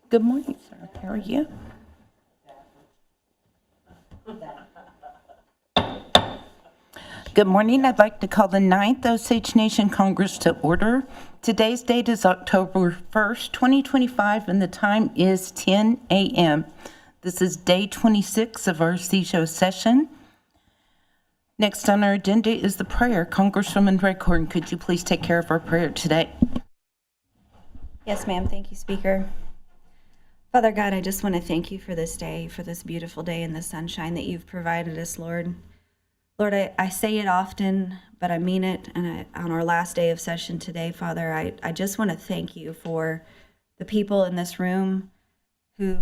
Good morning, sir. How are you? Good morning. I'd like to call the 9th Osage Nation Congress to order. Today's date is October 1st, 2025, and the time is 10 a.m. This is day 26 of our CJO session. Next on our agenda is the prayer. Congresswoman Redcorn, could you please take care of our prayer today? Yes, ma'am. Thank you, Speaker. Father God, I just want to thank you for this day, for this beautiful day and the sunshine that you've provided us, Lord. Lord, I say it often, but I mean it. And on our last day of session today, Father, I just want to thank you for the people in this room who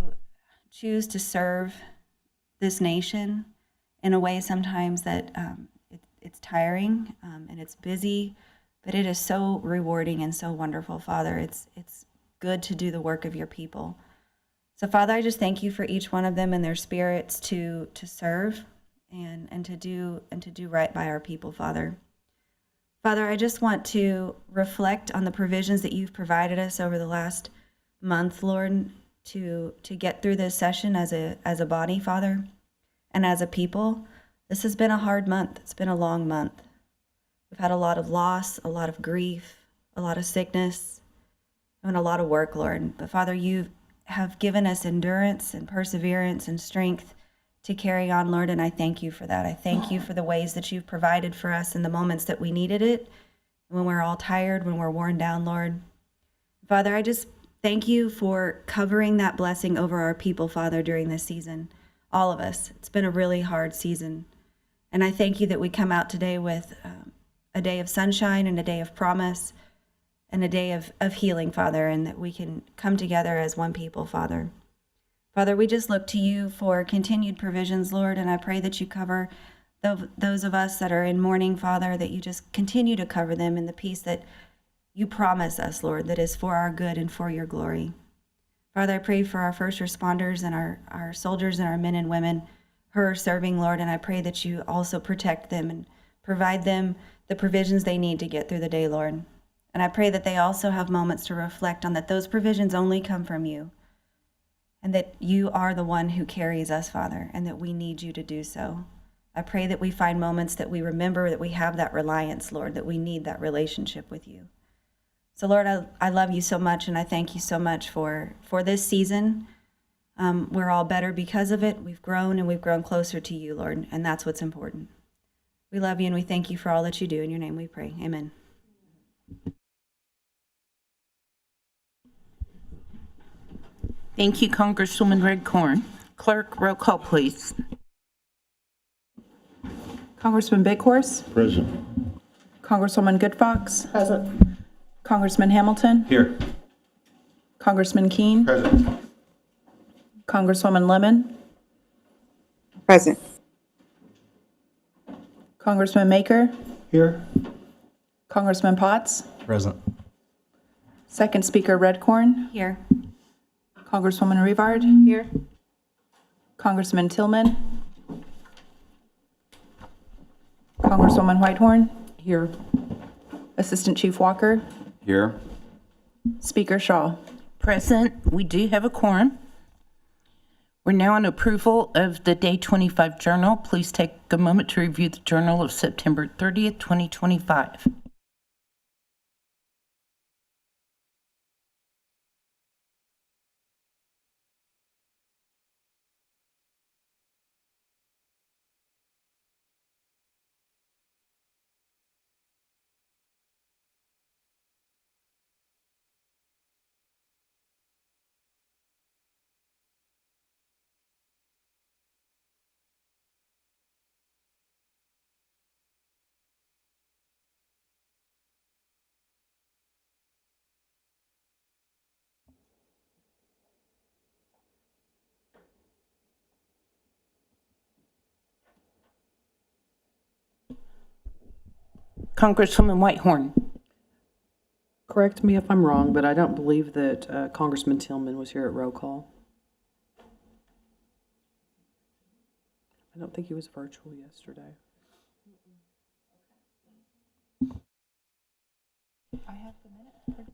choose to serve this nation in a way sometimes that it's tiring and it's busy, but it is so rewarding and so wonderful, Father. It's good to do the work of your people. So, Father, I just thank you for each one of them and their spirits to serve and to do right by our people, Father. Father, I just want to reflect on the provisions that you've provided us over the last month, Lord, to get through this session as a body, Father, and as a people. This has been a hard month. It's been a long month. We've had a lot of loss, a lot of grief, a lot of sickness, and a lot of work, Lord. But Father, you have given us endurance and perseverance and strength to carry on, Lord, and I thank you for that. I thank you for the ways that you've provided for us in the moments that we needed it, when we're all tired, when we're worn down, Lord. Father, I just thank you for covering that blessing over our people, Father, during this season. All of us. It's been a really hard season. And I thank you that we come out today with a day of sunshine and a day of promise and a day of healing, Father, and that we can come together as one people, Father. Father, we just look to you for continued provisions, Lord, and I pray that you cover those of us that are in mourning, Father, that you just continue to cover them in the peace that you promise us, Lord, that is for our good and for your glory. Father, I pray for our first responders and our soldiers and our men and women who are serving, Lord, and I pray that you also protect them and provide them the provisions they need to get through the day, Lord. And I pray that they also have moments to reflect on that those provisions only come from you and that you are the one who carries us, Father, and that we need you to do so. I pray that we find moments that we remember that we have that reliance, Lord, that we need that relationship with you. So, Lord, I love you so much, and I thank you so much for this season. We're all better because of it. We've grown, and we've grown closer to you, Lord, and that's what's important. We love you, and we thank you for all that you do. In your name we pray. Amen. Thank you, Congresswoman Redcorn. Clerk, roll call, please. Congressman Big Horse, Present. Congresswoman Goodfox, Present. Congressman Hamilton, Here. Congressman Keene, Present. Congresswoman Lemon, Present. Congressman Maker, Here. Congressman Potts, Present. Second Speaker Redcorn, Here. Congresswoman Rivard, Here. Congressman Tillman, Congresswoman Whitehorn, Here. Assistant Chief Walker, Here. Speaker Shaw. Present. We do have a quorum. We're now on approval of the Day 25 Journal. Please take a moment to review the Journal of September 30th, 2025. Congresswoman Whitehorn. Correct me if I'm wrong, but I don't believe that Congressman Tillman was here at roll call. I don't think he was virtual yesterday. I have the minutes.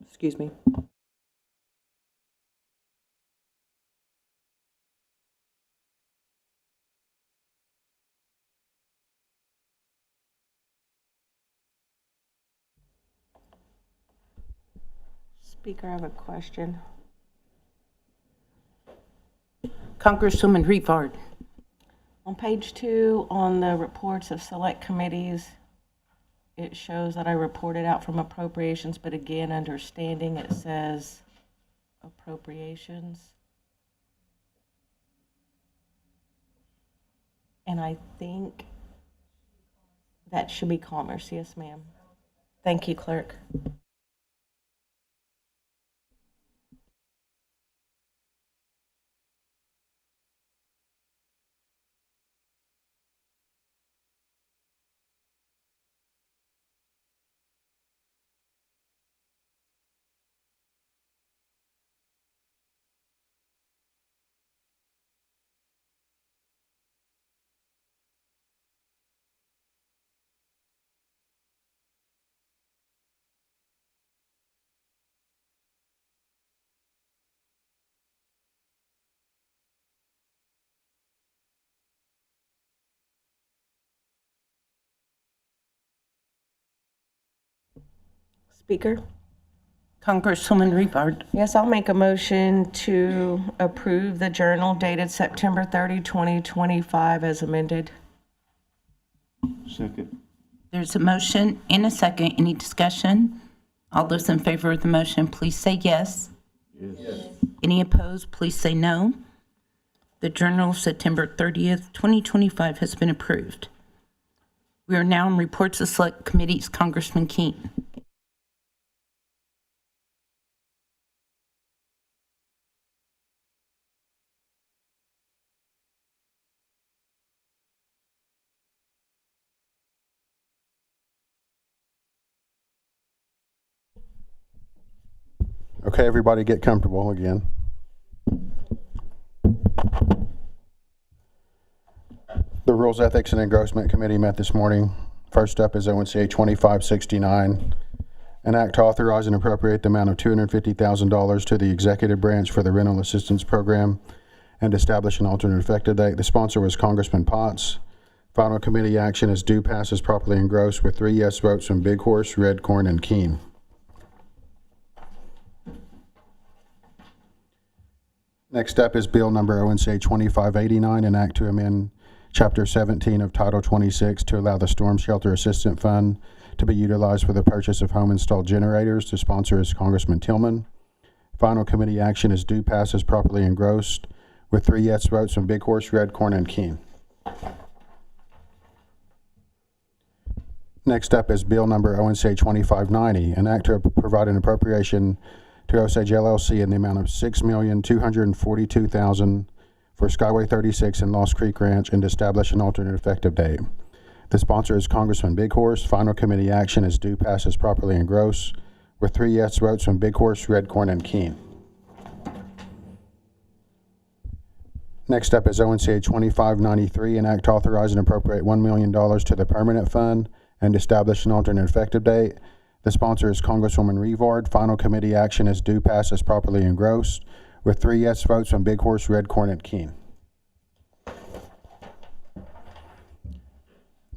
Excuse me. Speaker, I have a question. Congresswoman Rivard. On page 2, on the reports of select committees, it shows that I reported out from appropriations, but again, under standing, it says appropriations. And I think that should be commerce. Yes, ma'am. Thank you, clerk. Speaker? Congresswoman Rivard. Yes, I'll make a motion to approve the journal dated September 30, 2025 as amended. Second. There's a motion and a second. Any discussion? All those in favor of the motion, please say yes. Yes. Any opposed, please say no. The Journal of September 30th, 2025 has been approved. We are now in reports of select committees. Congressman Keene. Okay, everybody get comfortable again. The Rules, Ethics, and Engrossment Committee met this morning. First up is ONCA 2569. An act to authorize and appropriate the amount of $250,000 to the executive branch for the rental assistance program and establish an alternate effective date. The sponsor was Congressman Potts. Final committee action is due passes properly engrossed with 3 yes votes from Big Horse, Redcorn, and Keene. Next up is Bill Number ONCA 2589, an act to amend Chapter 17 of Title 26 to allow the Storm Shelter Assistance Fund to be utilized for the purchase of home-installed generators. The sponsor is Congressman Tillman. Final committee action is due passes properly engrossed with 3 yes votes from Big Horse, Redcorn, and Keene. Next up is Bill Number ONCA 2590, an act to provide an appropriation to Osage LLC in the amount of $6,242,000 for Skyway 36 and Lost Creek Ranch and to establish an alternate effective date. The sponsor is Congressman Big Horse. Final committee action is due passes properly engrossed with 3 yes votes from Big Horse, Redcorn, and Keene. Next up is ONCA 2593, an act to authorize and appropriate $1 million to the permanent fund and establish an alternate effective date. The sponsor is Congresswoman Rivard. Final committee action is due passes properly engrossed with 3 yes votes from Big Horse, Redcorn, and Keene.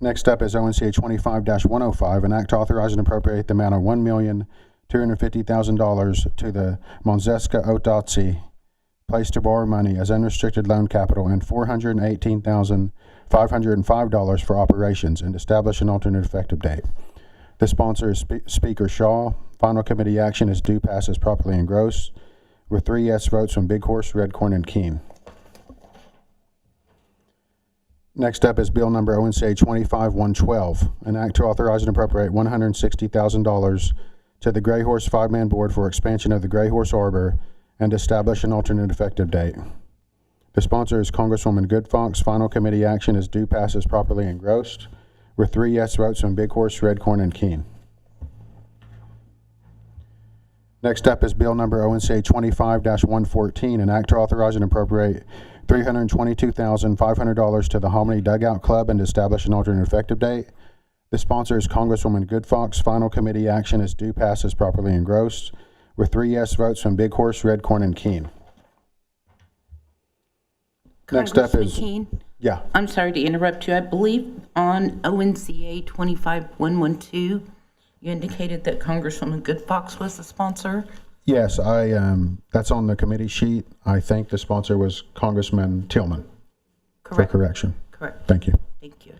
Next up is ONCA 25-105, an act to authorize and appropriate the amount of $1,250,000 to the Monzeska Ototsi place to borrow money as unrestricted loan capital and $418,505 for operations and establish an alternate effective date. The sponsor is Speaker Shaw. Final committee action is due passes properly engrossed with 3 yes votes from Big Horse, Redcorn, and Keene. Next up is Bill Number ONCA 25-112, an act to authorize and appropriate $160,000 to the Gray Horse 5-man board for expansion of the Gray Horse Arbor and establish an alternate effective date. The sponsor is Congresswoman Goodfox. Final committee action is due passes properly engrossed with 3 yes votes from Big Horse, Redcorn, and Keene. Next up is Bill Number ONCA 25-114, an act to authorize and appropriate $322,500 to the Hominy Dugout Club and establish an alternate effective date. The sponsor is Congresswoman Goodfox. Final committee action is due passes properly engrossed with 3 yes votes from Big Horse, Red Corn, and Keene. Next up Congressman is, Keene, yeah, I'm sorry to interrupt you. I believe on ONCA 25112, you indicated that Congresswoman Goodfox was the sponsor. yes, that's on the committee sheet. I think the sponsor was Congressman Tillman, for Correct. correction. Correct. Thank you. Thank you.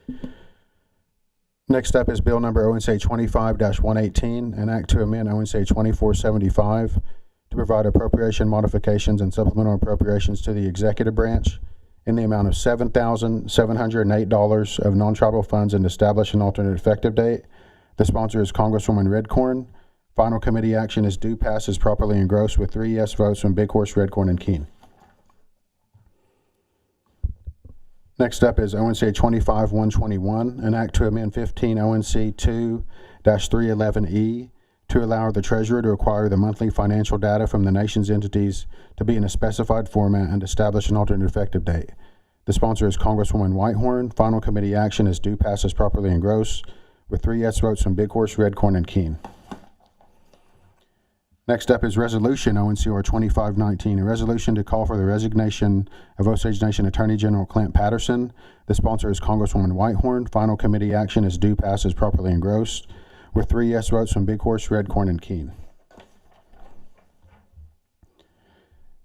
Next up is Bill Number ONCA 25-118, an act to amend ONCA 2475 to provide appropriation modifications and supplemental appropriations to the executive branch in the amount of $7,708 of non-tribal funds and establish an alternate effective date. The sponsor is Congresswoman Redcorn. Final committee action is due, passes properly engrossed with 3 yes votes from Big Horse, Redcorn, and Keene. Next up is ONCA 25-121, an act to amend 15 ONC 2-311E to allow the treasurer to acquire the monthly financial data from the nation's entities to be in a specified format and establish an alternate effective date. The sponsor is Congresswoman Whitehorn. Final committee action is due, passes properly engrossed with 3 yes votes from Big Horse, Redcorn, and Keene. Next up is Resolution ONCR 2519, a resolution to call for the resignation of Osage Nation Attorney General Clint Patterson. The sponsor is Congresswoman Whitehorn. Final committee action is due, passes properly engrossed with 3 yes votes from Big Horse, Redcorn, and Keene.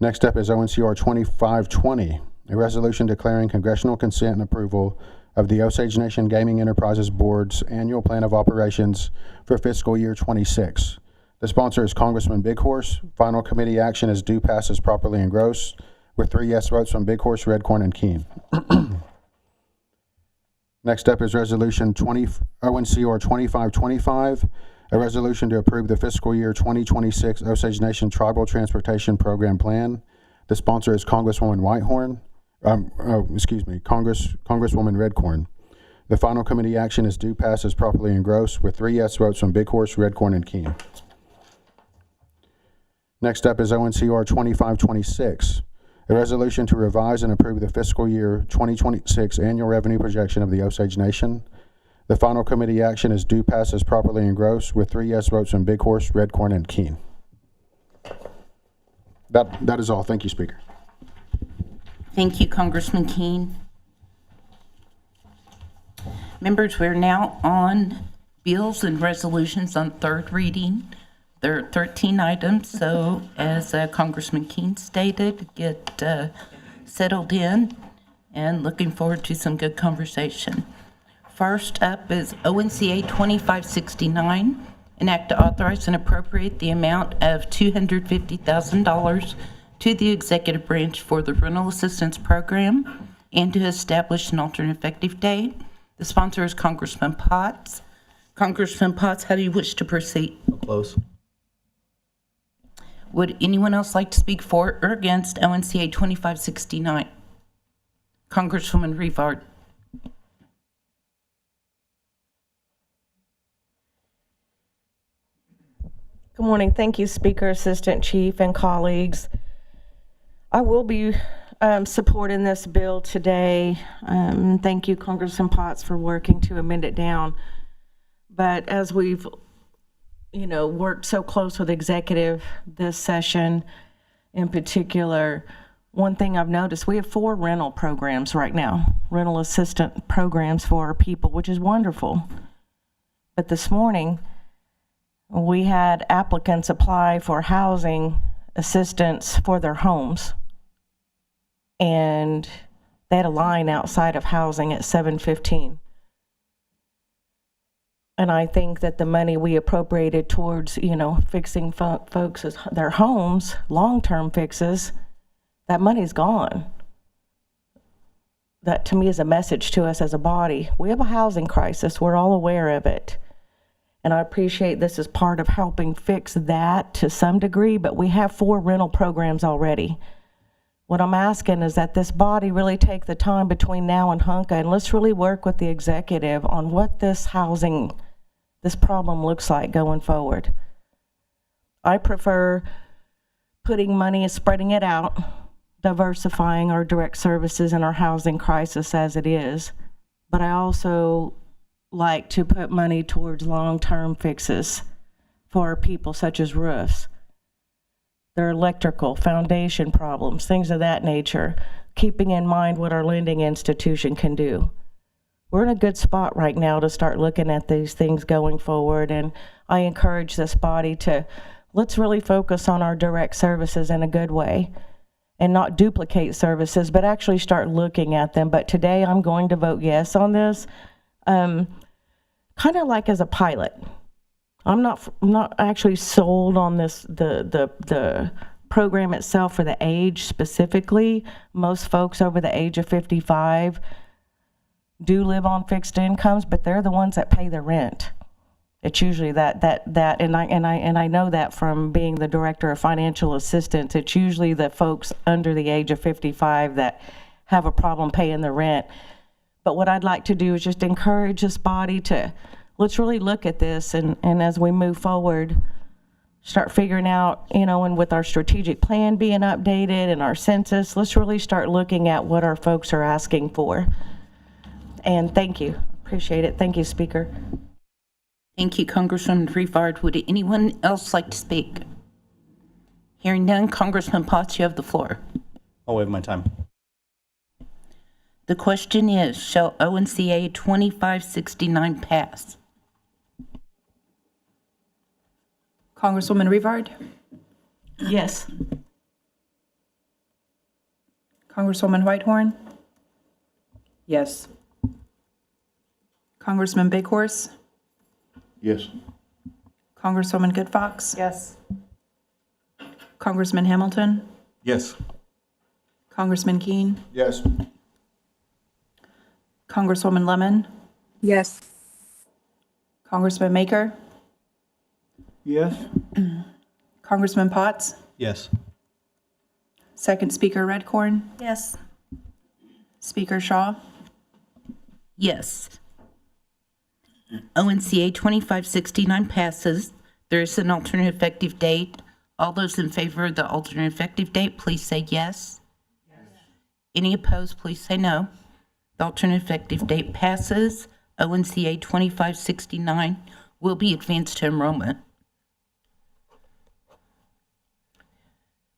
Next up is ONCR 2520, a resolution declaring congressional consent and approval of the Osage Nation Gaming Enterprises Board's annual plan of operations for fiscal year 26. The sponsor is Congressman Big Horse. Final committee action is due, passes properly engrossed with 3 yes votes from Big Horse, Redcorn, and Keene. Next up is Resolution ONCR 2525, a resolution to approve the fiscal year 2026 Osage Nation Tribal Transportation Program Plan. The sponsor is Congresswoman Whitehorn. Congresswoman Redcorn. The final committee action is due, passes properly engrossed with 3 yes votes from Big Horse, Redcorn, and Keene. Next up is ONCR 2526, a resolution to revise and approve the fiscal year 2026 annual revenue projection of the Osage Nation. The final committee action is due, passes properly engrossed with 3 yes votes from Big Horse, Redcorn, and Keene. That is all. Thank you, Speaker. Thank you, Congressman Keene. Members, we're now on bills and resolutions on third reading. There are 13 items, so as Congressman Keene stated, get settled in and looking forward to some good conversation. First up is ONCA 2569, an act to authorize and appropriate the amount of $250,000 to the executive branch for the rental assistance program and to establish an alternate effective date. The sponsor is Congressman Potts. Congressman Potts, how do you wish to proceed? Close. Would anyone else like to speak for or against ONCA 2569? Congresswoman Rivard. Good morning. Thank you, Speaker, Assistant Chief, and colleagues. I will be supporting this bill today. Thank you, Congressman Potts, for working to amend it down. But as we've, worked so close with executive this session in particular, one thing I've noticed, we have 4 rental programs right now, rental assistant programs for our people, which is wonderful. But this morning, we had applicants apply for housing assistance for their homes. And they had a line outside of housing at 7:15. And I think that the money we appropriated towards, fixing folks' their homes, long-term fixes, that money's gone. That to me is a message to us as a body. We have a housing crisis. We're all aware of it. And I appreciate this is part of helping fix that to some degree, but we have 4 rental programs already. What I'm asking is that this body really take the time between now and HUNCA and let's really work with the executive on what this problem looks like going forward. I prefer putting money and spreading it out, diversifying our direct services and our housing crisis as it is, but I also like to put money towards long-term fixes for people such as roofs. their electrical, foundation problems, things of that nature, keeping in mind what our lending institution can do. We're in a good spot right now to start looking at these things going forward, and I encourage this body to, let's really focus on our direct services in a good way and not duplicate services, but actually start looking at them. But today I'm going to vote yes on this, kind of like as a pilot. I'm not actually sold on this, the program itself for the age specifically. Most folks over the age of 55 do live on fixed incomes, but they're the ones that pay the rent. It's usually that, and I know that from being the director of financial assistance. It's usually the folks under the age of 55 that have a problem paying the rent. But what I'd like to do is just encourage this body to, let's really look at this, and as we move forward, start figuring out, and with our strategic plan being updated and our census, let's really start looking at what our folks are asking for. And thank you. Appreciate it. Thank you, Speaker. Thank you, Congresswoman Rivard. Would anyone else like to speak? Hearing none, Congressman Potts, you have the floor. I'll waive my time. The question is, shall ONCA 2569 pass? Congresswoman Rivard? Yes. Congresswoman Whitehorn? Yes. Congressman Big Horse? Yes. Congresswoman Good Fox? Yes. Congressman Hamilton? Yes. Congressman Keene? Yes. Congresswoman Lemon? Yes. Congressman Maker? Yes. Congressman Potts? Yes. Second Speaker Redcorn? Yes. Speaker Shaw? Yes. ONCA 2569 passes. There is an alternate effective date. All those in favor of the alternate effective date, please say yes. Yes. Any opposed, please say no. The alternate effective date passes. ONCA 2569 will be advanced to enrollment.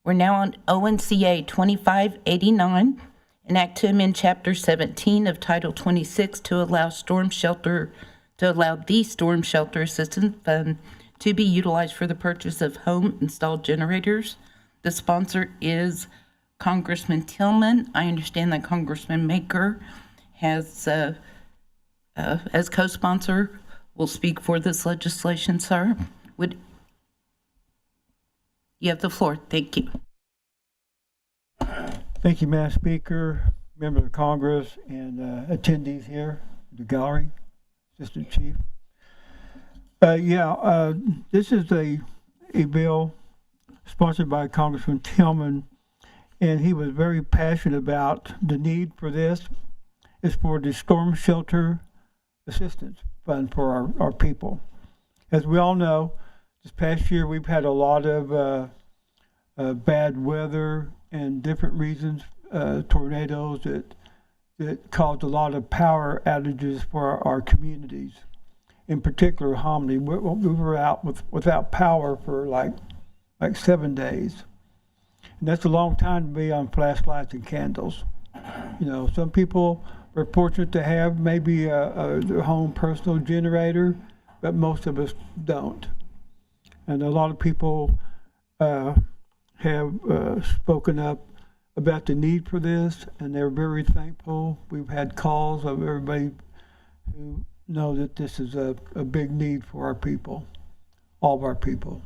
We're now on ONCA 2589, an act to amend Chapter 17 of Title 26 to allow the Storm Shelter Assistance Fund to be utilized for the purchase of home-installed generators. The sponsor is Congressman Tillman. I understand that Congressman Maker has, as co-sponsor, will speak for this legislation, sir. You have the floor. Thank you. Thank you, Madam Speaker, members of Congress, and attendees here, the gallery, Assistant Chief. This is a bill sponsored by Congressman Tillman, and he was very passionate about the need for this. It's for the Storm Shelter Assistance Fund for our people. As we all know, this past year we've had a lot of bad weather and different reasons, tornadoes that caused a lot of power outages for our communities. In particular, Hominy, we were out without power for like 7 days. And that's a long time to be on flashlights and candles. Some people are fortunate to have maybe their home personal generator, but most of us don't. And a lot of people have spoken up about the need for this, and they're very thankful. We've had calls of everybody who know that this is a big need for our people, all of our people.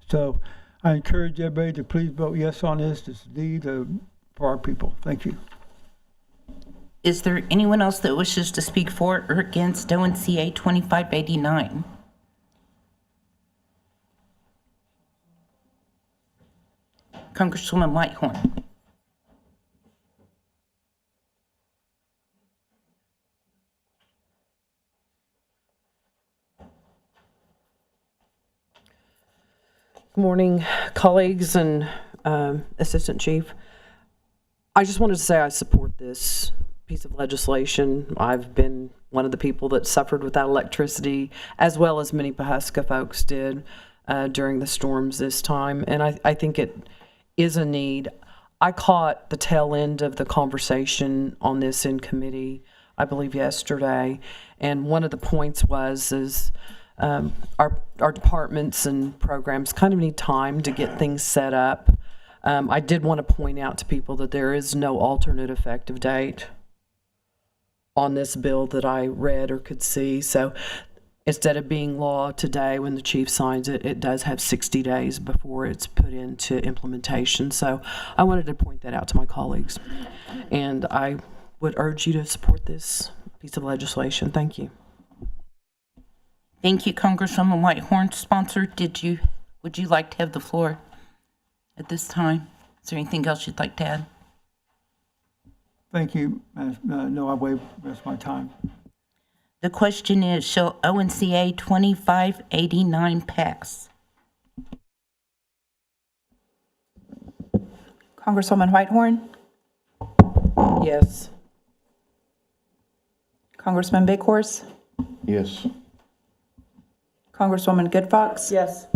So I encourage everybody to please vote yes on this. This is a need for our people. Thank you. Is there anyone else that wishes to speak for or against ONCA 2589? Congresswoman Whitehorn. Good morning, colleagues and Assistant Chief. I just wanted to say I support this piece of legislation. I've been one of the people that suffered without electricity, as well as many Pawhuska folks did. during the storms this time, and I think it is a need. I caught the tail end of the conversation on this in committee, I believe yesterday, and one of the points is our departments and programs kind of need time to get things set up. I did want to point out to people that there is no alternate effective date on this bill that I read or could see. So instead of being law today when the chief signs it, it does have 60 days before it's put into implementation. So I wanted to point that out to my colleagues. And I would urge you to support this piece of legislation. Thank you. Thank you, Congresswoman Whitehorn. Sponsor, would you like to have the floor at this time? Is there anything else you'd like to add? Thank you. No, I waive the rest of my time. The question is, shall ONCA 2589 pass? Congresswoman Whitehorn, Yes. Congressman Big Horse, Yes. Congresswoman Good Fox, Yes.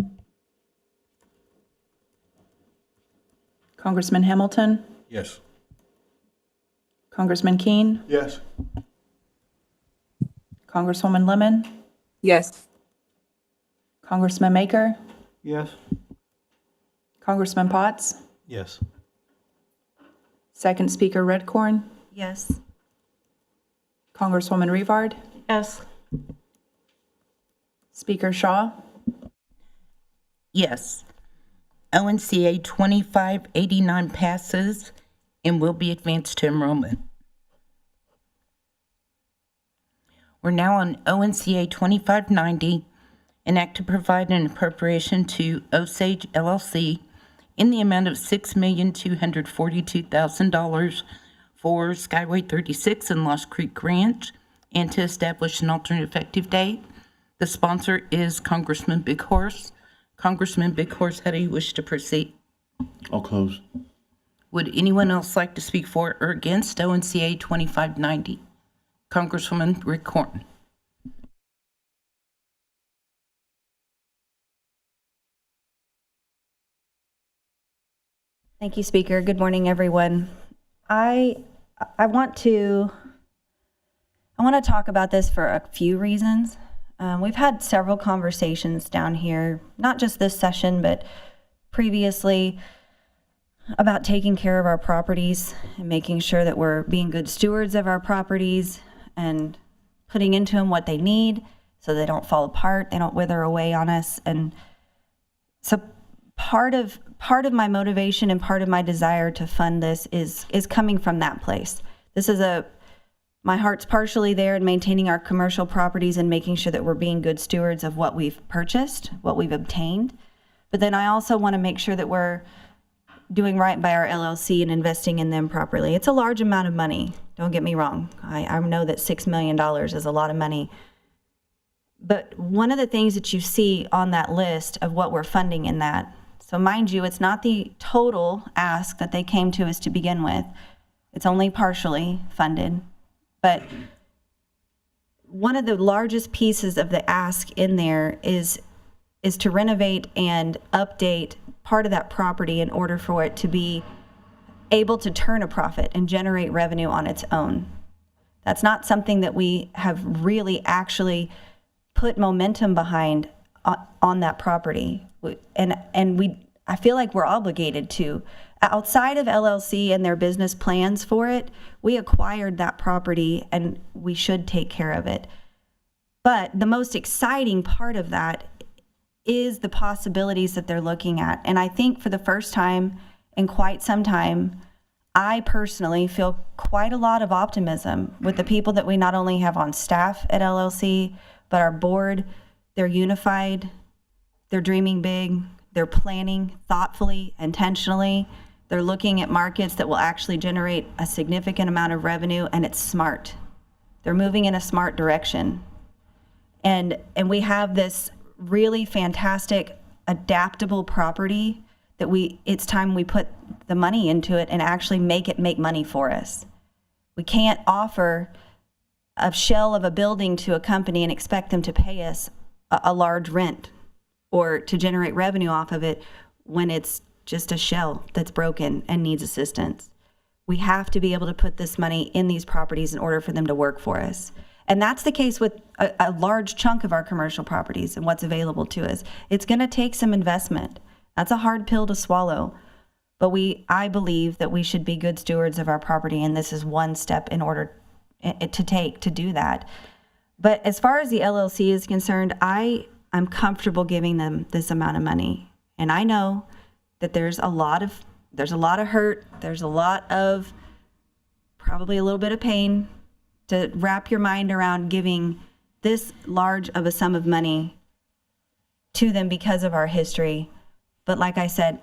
Congressman Hamilton, Yes. Congressman Keene, Yes. Congresswoman Lemon, Yes. Congressman Maker, Yes. Congressman Potts, Yes. Second Speaker Redcorn, Yes. Congresswoman Revard, Yes. Speaker Shaw, Yes. ONCA 2589 passes and will be advanced to enrollment. We're now on ONCA 2590, an act to provide an appropriation to Osage LLC in the amount of $6,242,000 for Skyway 36 and Lost Creek Ranch, and to establish an alternate effective date. The sponsor is Congressman Big Horse. Congressman Big Horse, how do you wish to proceed? I'll close. Would anyone else like to speak for or against ONCA 2590? Congresswoman Redcorn. Thank you, Speaker. Good morning, everyone. I want to talk about this for a few reasons. We've had several conversations down here, not just this session, but previously, about taking care of our properties and making sure that we're being good stewards of our properties and putting into them what they need so they don't fall apart, they don't wither away on us. And so part of my motivation and part of my desire to fund this is coming from that place. This is my heart's partially there in maintaining our commercial properties and making sure that we're being good stewards of what we've purchased, what we've obtained. But then I also want to make sure that we're doing right by our LLC and investing in them properly. It's a large amount of money. Don't get me wrong. I know that $6 million is a lot of money. But one of the things that you see on that list of what we're funding in that, so mind you, it's not the total ask that they came to us to begin with. It's only partially funded. But one of the largest pieces of the ask in there is to renovate and update part of that property in order for it to be able to turn a profit and generate revenue on its own. That's not something that we have really actually put momentum behind on that property. I feel like we're obligated to. Outside of LLC and their business plans for it, we acquired that property and we should take care of it. But the most exciting part of that is the possibilities that they're looking at. And I think for the first time in quite some time, I personally feel quite a lot of optimism with the people that we not only have on staff at LLC, but our board. They're unified, they're dreaming big, they're planning thoughtfully, intentionally. They're looking at markets that will actually generate a significant amount of revenue, and it's smart. They're moving in a smart direction. And we have this really fantastic, adaptable property that it's time we put the money into it and actually make it make money for us. We can't offer a shell of a building to a company and expect them to pay us a large rent. or to generate revenue off of it when it's just a shell that's broken and needs assistance. We have to be able to put this money in these properties in order for them to work for us. And that's the case with a large chunk of our commercial properties and what's available to us. It's going to take some investment. That's a hard pill to swallow. But I believe that we should be good stewards of our property, and this is one step in order to do that. But as far as the LLC is concerned, I'm comfortable giving them this amount of money. And I know that there's a lot of hurt, there's a lot of probably a little bit of pain to wrap your mind around giving this large of a sum of money to them because of our history. But like I said,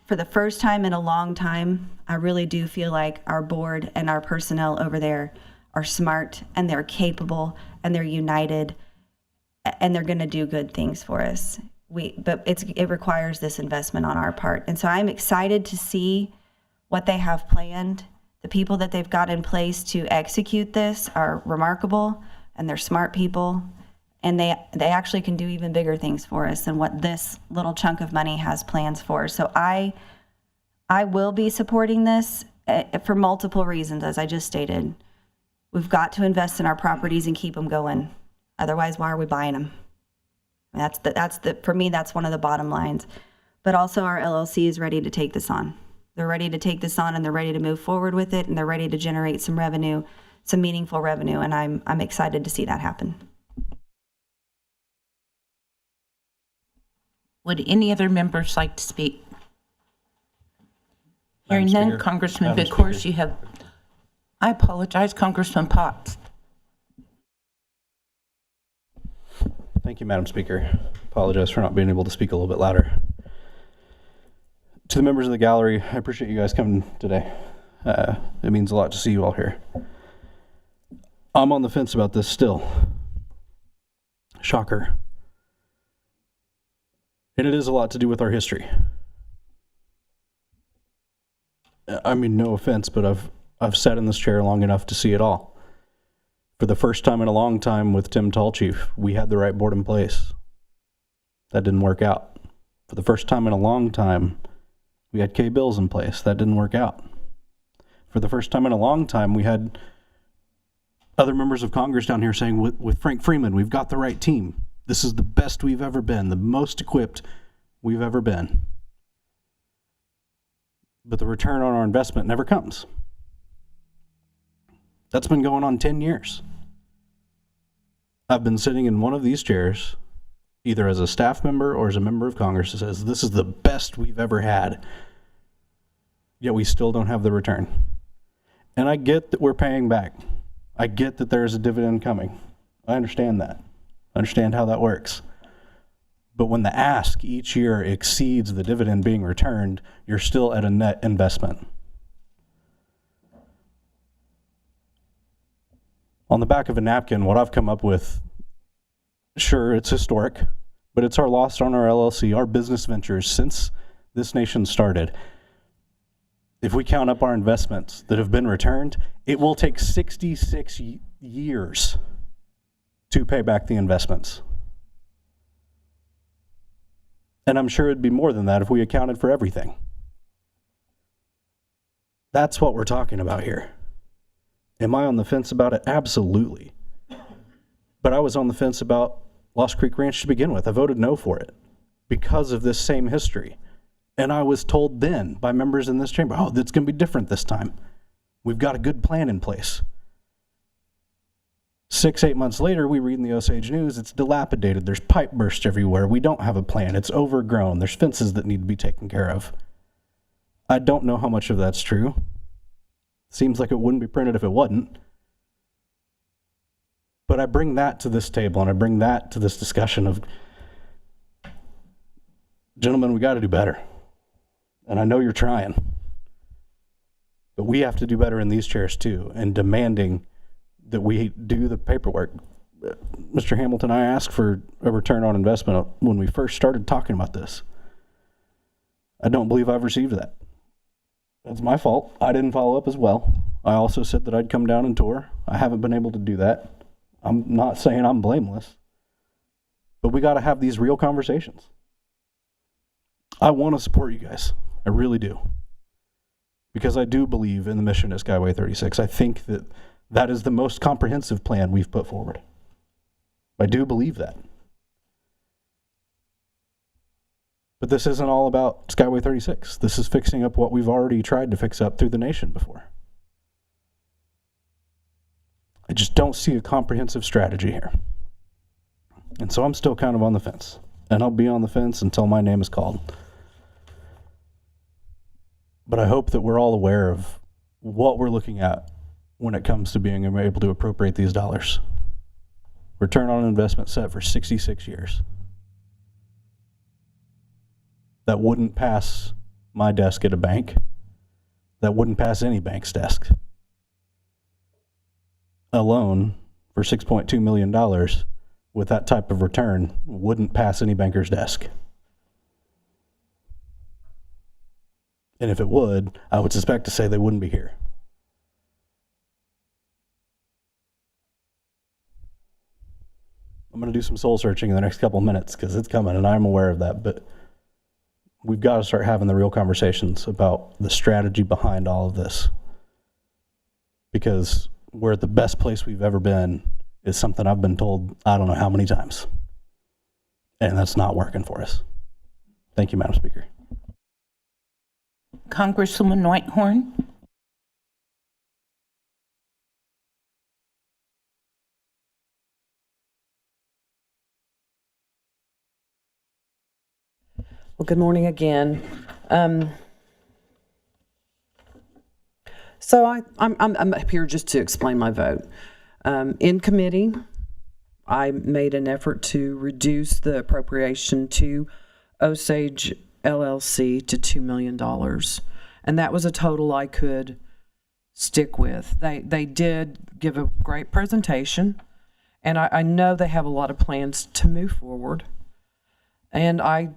for the first time in a long time, I really do feel like our board and our personnel over there are smart, and they're capable, and they're united, and they're going to do good things for us. But it requires this investment on our part. And so I'm excited to see what they have planned. The people that they've got in place to execute this are remarkable, and they're smart people, and they actually can do even bigger things for us than what this little chunk of money has plans for. So I will be supporting this for multiple reasons, as I just stated. We've got to invest in our properties and keep them going. Otherwise, why are we buying them? For me, that's one of the bottom lines. But also our LLC is ready to take this on. They're ready to take this on, and they're ready to move forward with it, and they're ready to generate some revenue, some meaningful revenue, and I'm excited to see that happen. Would any other members like to speak? Hearing Madam none, Speaker. Congressman Madam Bickhorse, Speaker. you have, I apologize, Congressman Potts. Thank you, Madam Speaker. Apologize for not being able to speak a little bit louder. To the members of the gallery, I appreciate you guys coming today. It means a lot to see you all here. I'm on the fence about this still. Shocker. And it is a lot to do with our history. I mean, no offense, but I've sat in this chair long enough to see it all. For the first time in a long time with Tim Tallchief, we had the right board in place. That didn't work out. For the first time in a long time, we had Kay Bills in place. That didn't work out. For the first time in a long time, we had other members of Congress down here saying, with Frank Freeman, we've got the right team. This is the best we've ever been, the most equipped we've ever been. But the return on our investment never comes. That's been going on 10 years. I've been sitting in one of these chairs, either as a staff member or as a member of Congress, that says, this is the best we've ever had. Yet we still don't have the return. And I get that we're paying back. I get that there is a dividend coming. I understand that. I understand how that works. But when the ask each year exceeds the dividend being returned, you're still at a net investment. On the back of a napkin, what I've come up with, sure, it's historic, but it's our loss on our LLC, our business ventures since this nation started. If we count up our investments that have been returned, it will take 66 years to pay back the investments. And I'm sure it'd be more than that if we accounted for everything. That's what we're talking about here. Am I on the fence about it? Absolutely. But I was on the fence about Lost Creek Ranch to begin with. I voted no for it because of this same history. And I was told then by members in this chamber, oh, that's going to be different this time. We've got a good plan in place. 6-8 months later, we read in the Osage News, it's dilapidated. There's pipe bursts everywhere. We don't have a plan. It's overgrown. There's fences that need to be taken care of. I don't know how much of that's true. Seems like it wouldn't be printed if it wasn't. But I bring that to this table, and I bring that to this discussion of, gentlemen, we got to do better. And I know you're trying. But we have to do better in these chairs too, and demanding that we do the paperwork. Mr. Hamilton, I asked for a return on investment when we first started talking about this. I don't believe I've received that. That's my fault. I didn't follow up as well. I also said that I'd come down and tour. I haven't been able to do that. I'm not saying I'm blameless. But we got to have these real conversations. I want to support you guys. I really do. Because I do believe in the mission at Skyway 36. I think that that is the most comprehensive plan we've put forward. I do believe that. But this isn't all about Skyway 36. This is fixing up what we've already tried to fix up through the nation before. I just don't see a comprehensive strategy here. And so I'm still kind of on the fence. And I'll be on the fence until my name is called. But I hope that we're all aware of what we're looking at when it comes to being able to appropriate these dollars. Return on investment set for 66 years. That wouldn't pass my desk at a bank. That wouldn't pass any bank's desk. A loan for $6.2 million with that type of return wouldn't pass any banker's desk. And if it would, I would suspect to say they wouldn't be here. I'm going to do some soul searching in the next couple of minutes because it's coming and I'm aware of that. But we've got to start having the real conversations about the strategy behind all of this. Because we're at the best place we've ever been is something I've been told I don't know how many times. And that's not working for us. Thank you, Madam Speaker. Congresswoman Whitehorn. Well, good morning again. So I'm up here just to explain my vote. In committee, I made an effort to reduce the appropriation to Osage LLC to $2 million. And that was a total I could stick with. They did give a great presentation, and I know they have a lot of plans to move forward. And I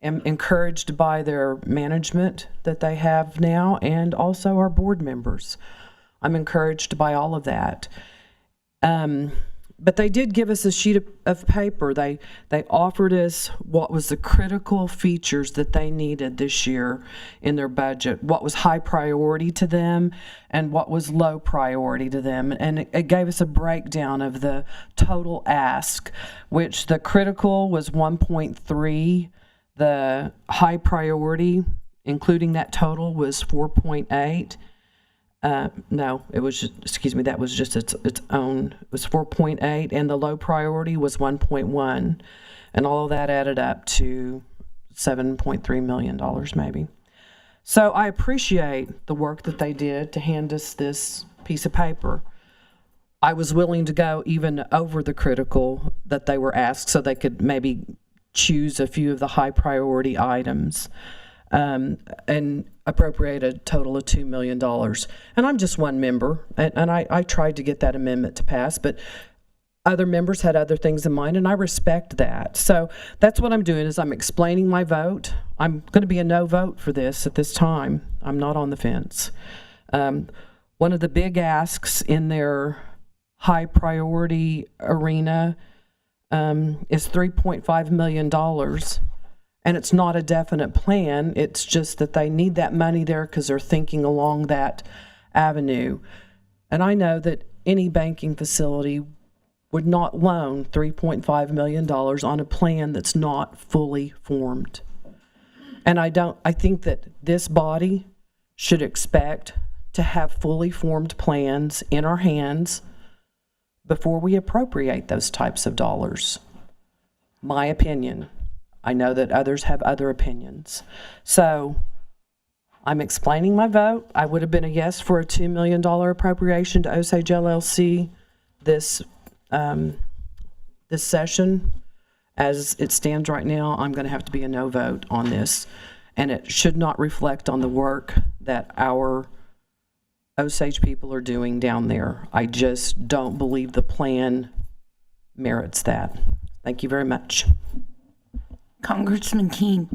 am encouraged by their management that they have now and also our board members. I'm encouraged by all of that. But they did give us a sheet of paper. They offered us what was the critical features that they needed this year in their budget, what was high priority to them and what was low priority to them. And it gave us a breakdown of the total ask, which the critical was 1.3. The high priority, including that total, was 4.8. No, it was just, excuse me, that was just its own. It was 4.8, and the low priority was 1.1, and all of that added up to $7.3 million maybe. So I appreciate the work that they did to hand us this piece of paper. I was willing to go even over the critical that they were asked so they could maybe choose a few of the high priority items and appropriate a total of $2 million. And I'm just one member, and I tried to get that amendment to pass, but other members had other things in mind, and I respect that. So that's what I'm doing, is I'm explaining my vote. I'm going to be a no vote for this at this time. I'm not on the fence. One of the big asks in their high priority arena is $3.5 million. And it's not a definite plan. It's just that they need that money there because they're thinking along that avenue. And I know that any banking facility would not loan $3.5 million on a plan that's not fully formed. And I think that this body should expect to have fully formed plans in our hands before we appropriate those types of dollars. My opinion. I know that others have other opinions. So I'm explaining my vote. I would have been a yes for a $2 million appropriation to Osage LLC this session. As it stands right now, I'm going to have to be a no vote on this. And it should not reflect on the work that our Osage people are doing down there. I just don't believe the plan merits that. Thank you very much. Congressman Keene.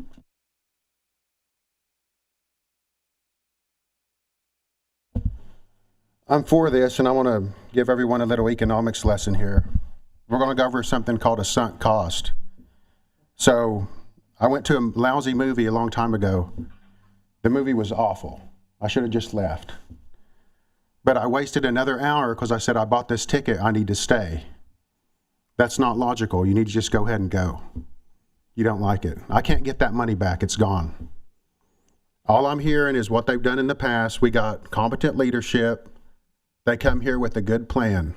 I'm for this, and I want to give everyone a little economics lesson here. We're going to go over something called a sunk cost. So I went to a lousy movie a long time ago. The movie was awful. I should have just left. But I wasted another hour because I said, I bought this ticket, I need to stay. That's not logical. You need to just go ahead and go. You don't like it. I can't get that money back. It's gone. All I'm hearing is what they've done in the past. We got competent leadership. They come here with a good plan.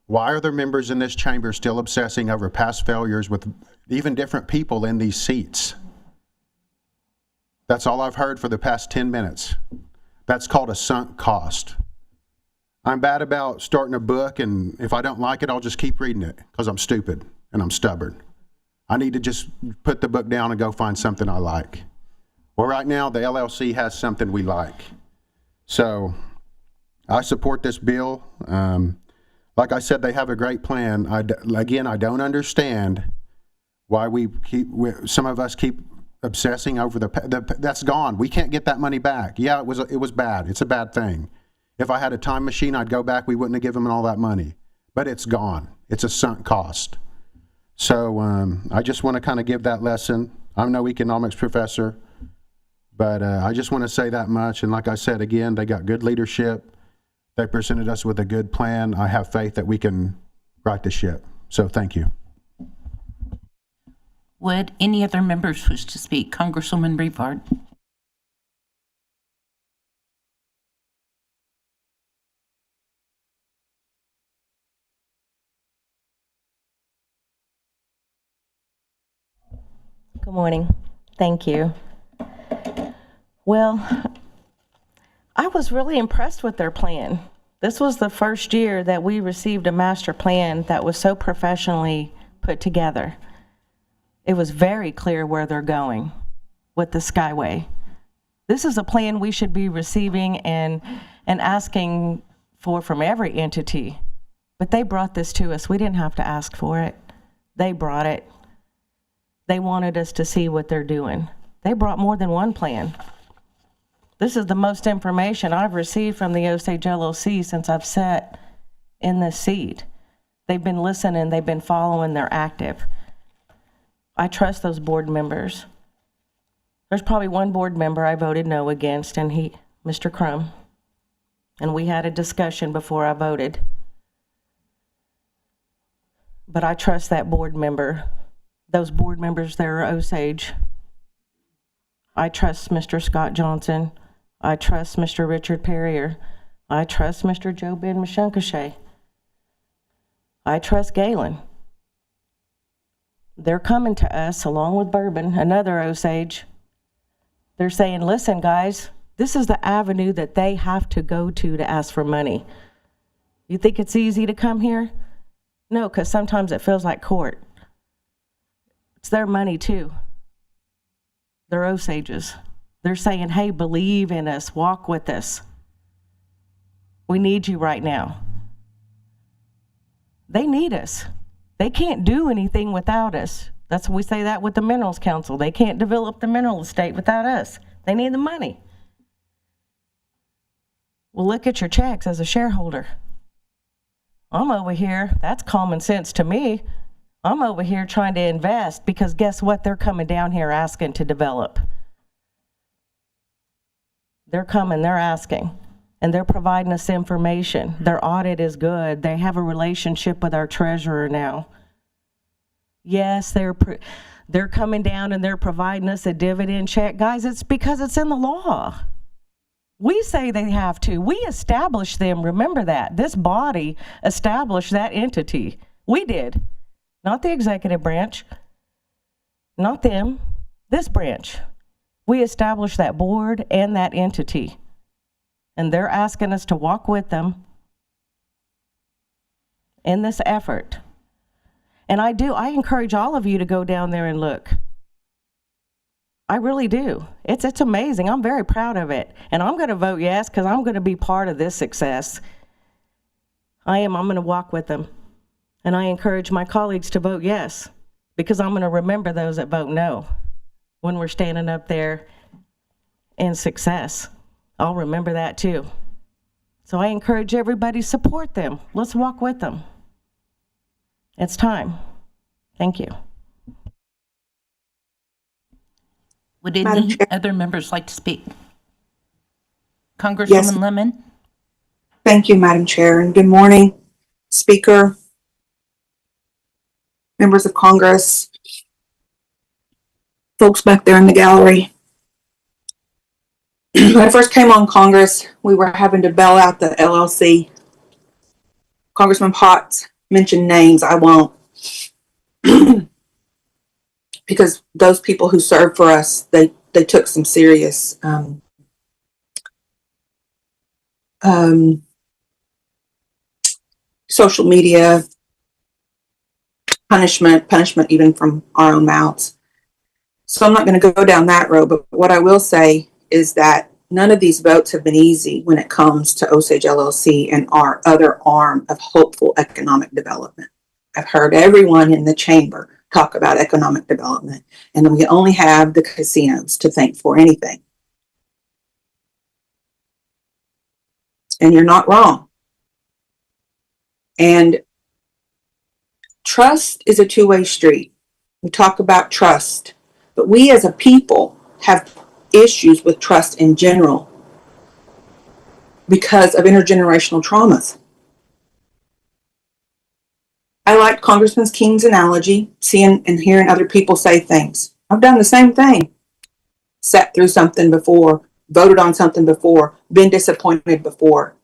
Why are there members in this chamber still obsessing over past failures with even different people in these seats? That's all I've heard for the past 10 minutes. That's called a sunk cost. I'm bad about starting a book, and if I don't like it, I'll just keep reading it because I'm stupid and I'm stubborn. I need to just put the book down and go find something I like. Well, right now, the LLC has something we like. So I support this bill. Like I said, they have a great plan. Again, I don't understand why some of us keep obsessing over that's gone. We can't get that money back. Yeah, it was bad. It's a bad thing. If I had a time machine, I'd go back. We wouldn't have given them all that money. But it's gone. It's a sunk cost. So I just want to kind of give that lesson. I'm no economics professor, but I just want to say that much. And like I said, again, they got good leadership. They presented us with a good plan. I have faith that we can right the ship. So thank you. Would any other members wish to speak? Congresswoman Rivard. Good morning. Thank you. Well, I was really impressed with their plan. This was the first year that we received a master plan that was so professionally put together. It was very clear where they're going with the Skyway. This is a plan we should be receiving and asking for from every entity. But they brought this to us. We didn't have to ask for it. They brought it. They wanted us to see what they're doing. They brought more than one plan. This is the most information I've received from the Osage LLC since I've sat in this seat. They've been listening, they've been following, they're active. I trust those board members. There's probably one board member I voted no against, and Mr. Crum. And we had a discussion before I voted. But I trust that board member. Those board members there are Osage. I trust Mr. Scott Johnson. I trust Mr. Richard Perrier. I trust Mr. Joe Ben Mashunkashay. I trust Galen. They're coming to us along with Bourbon, another Osage. They're saying, listen, guys, this is the avenue that they have to go to ask for money. You think it's easy to come here? No, because sometimes it feels like court. It's their money too. They're Osages. They're saying, hey, believe in us, walk with us. We need you right now. They need us. They can't do anything without us. We say that with the Minerals Council. They can't develop the mineral estate without us. They need the money. Well, look at your checks as a shareholder. I'm over here, that's common sense to me. I'm over here trying to invest because guess what? They're coming down here asking to develop. They're coming, they're asking, and they're providing us information. Their audit is good. They have a relationship with our treasurer now. Yes, they're coming down and they're providing us a dividend check. Guys, it's because it's in the law. We say they have to. We established them. Remember that. This body established that entity. We did. Not the executive branch, not them, this branch. We established that board and that entity. And they're asking us to walk with them in this effort. And I encourage all of you to go down there and look. I really do. It's amazing. I'm very proud of it. And I'm going to vote yes because I'm going to be part of this success. I'm going to walk with them. And I encourage my colleagues to vote yes, because I'm going to remember those that vote no when we're standing up there in success. I'll remember that too. So I encourage everybody to support them. Let's walk with them. It's time. Thank you. Would Madam any Chair. other members like to speak? Congresswoman Lemon? Thank you, Madam Chair, and good morning, Speaker, members of Congress, folks back there in the gallery. When I first came on Congress, we were having to bail out the LLC. Congressman Potts mentioned names, I won't. Because those people who served for us, they took some serious social media punishment even from our own mouths. So I'm not going to go down that road, but what I will say is that none of these votes have been easy when it comes to Osage LLC and our other arm of hopeful economic development. I've heard everyone in the chamber talk about economic development, and we only have the casinos to thank for anything. And you're not wrong. And trust is a two-way street. We talk about trust, but we as a people have issues with trust in general because of intergenerational traumas. I like Congressman King's analogy, seeing and hearing other people say things. I've done the same thing. Sat through something before, voted on something before, been disappointed before.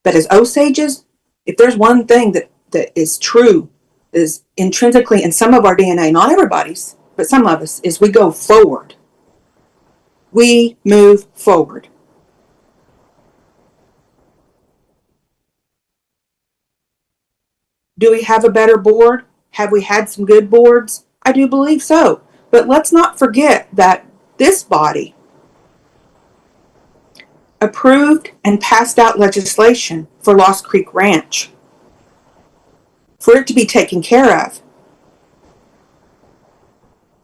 But as Osages, if there's one thing that is true, is intrinsically in some of our DNA, not everybody's, but some of us, is we go forward. We move forward. Do we have a better board? Have we had some good boards? I do believe so. But let's not forget that this body approved and passed out legislation for Lost Creek Ranch for it to be taken care of,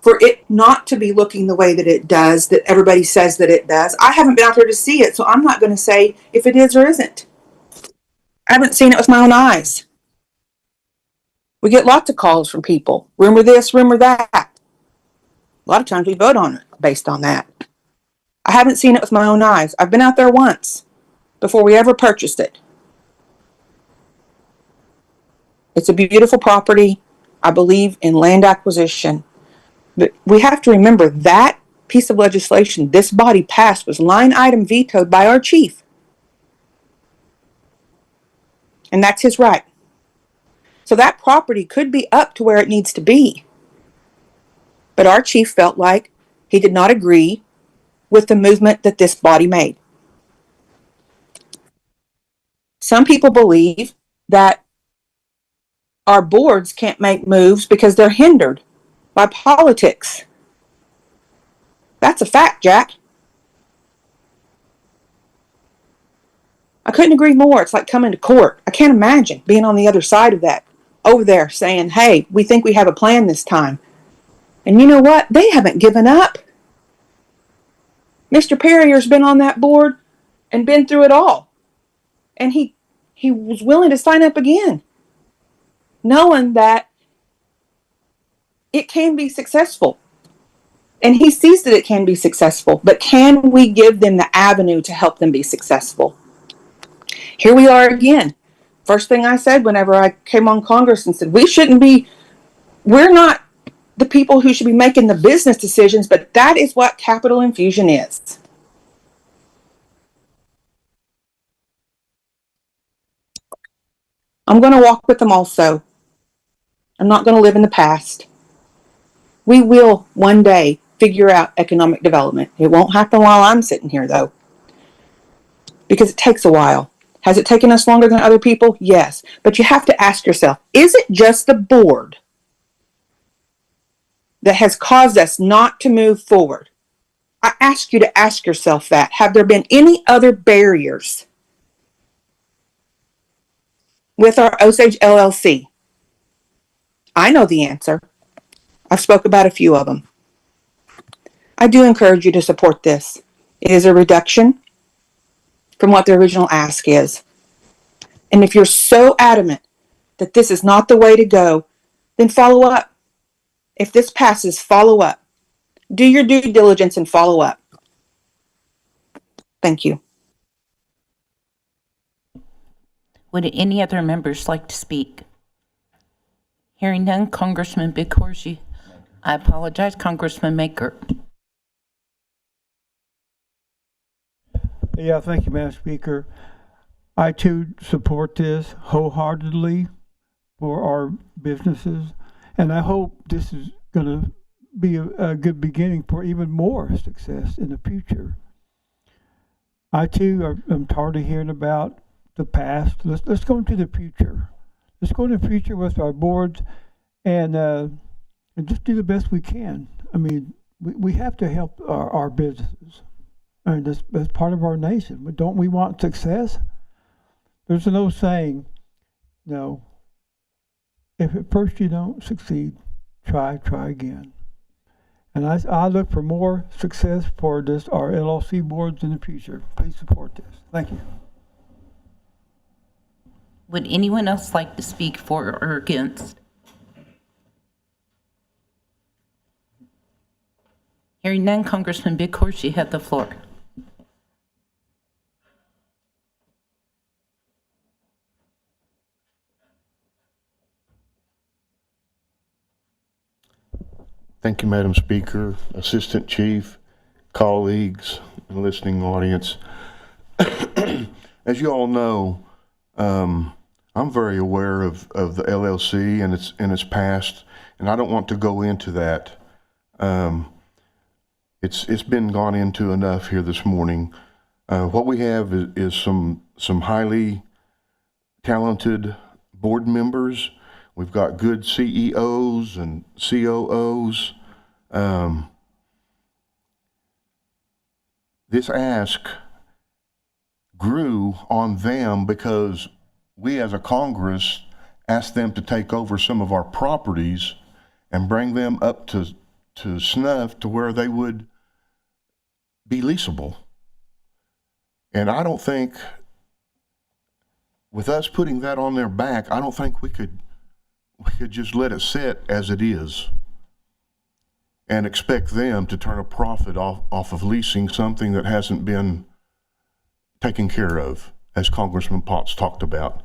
for it not to be looking the way that it does, that everybody says that it does. I haven't been out there to see it, so I'm not going to say if it is or isn't. I haven't seen it with my own eyes. We get lots of calls from people. Rumor this, rumor that. A lot of times we vote on it based on that. I haven't seen it with my own eyes. I've been out there once before we ever purchased it. It's a beautiful property. I believe in land acquisition. But we have to remember that piece of legislation this body passed was line item vetoed by our chief. And that's his right. So that property could be up to where it needs to be. But our chief felt like he did not agree with the movement that this body made. Some people believe that our boards can't make moves because they're hindered by politics. That's a fact, Jack. I couldn't agree more. It's like coming to court. I can't imagine being on the other side of that, over there saying, hey, we think we have a plan this time. And you know what? They haven't given up. Mr. Perrier's been on that board and been through it all. And he was willing to sign up again, knowing that it can be successful. And he sees that it can be successful. But can we give them the avenue to help them be successful? Here we are again. First thing I said whenever I came on Congress and said, we're not the people who should be making the business decisions, but that is what capital infusion is. I'm going to walk with them also. I'm not going to live in the past. We will one day figure out economic development. It won't happen while I'm sitting here, though, because it takes a while. Has it taken us longer than other people? Yes. But you have to ask yourself, is it just the board that has caused us not to move forward? I ask you to ask yourself that. Have there been any other barriers with our Osage LLC? I know the answer. I've spoke about a few of them. I do encourage you to support this. It is a reduction from what the original ask is. And if you're so adamant that this is not the way to go, then follow up. If this passes, follow up. do your due diligence and follow up. Thank you. Would any other members like to speak? Hearing none, Congressman Big Horse, I apologize, Congressman Maker. Yeah, thank you, Madam Speaker. I too support this wholeheartedly for our businesses, and I hope this is going to be a good beginning for even more success in the future. I too am tired of hearing about the past. Let's go into the future. Let's go into the future with our boards and just do the best we can. I mean, we have to help our businesses. I mean, that's part of our nation. But don't we want success? There's an old saying, if at first you don't succeed, try again. And I look for more success for our LLC boards in the future. Please support this. Thank you. Would anyone else like to speak for or against? Hearing none, Congressman Big Horse, you have the floor. Thank you, Madam Speaker, Assistant Chief, colleagues, and listening audience. As you all know, I'm very aware of the LLC and its past, and I don't want to go into that. It's been gone into enough here this morning. What we have is some highly talented board members. We've got good CEOs and COOs. This ask grew on them because we as a Congress asked them to take over some of our properties and bring them up to snuff to where they would be leasable. And I don't think, with us putting that on their back, I don't think we could just let it sit as it is and expect them to turn a profit off of leasing something that hasn't been taken care of, as Congressman Potts talked about.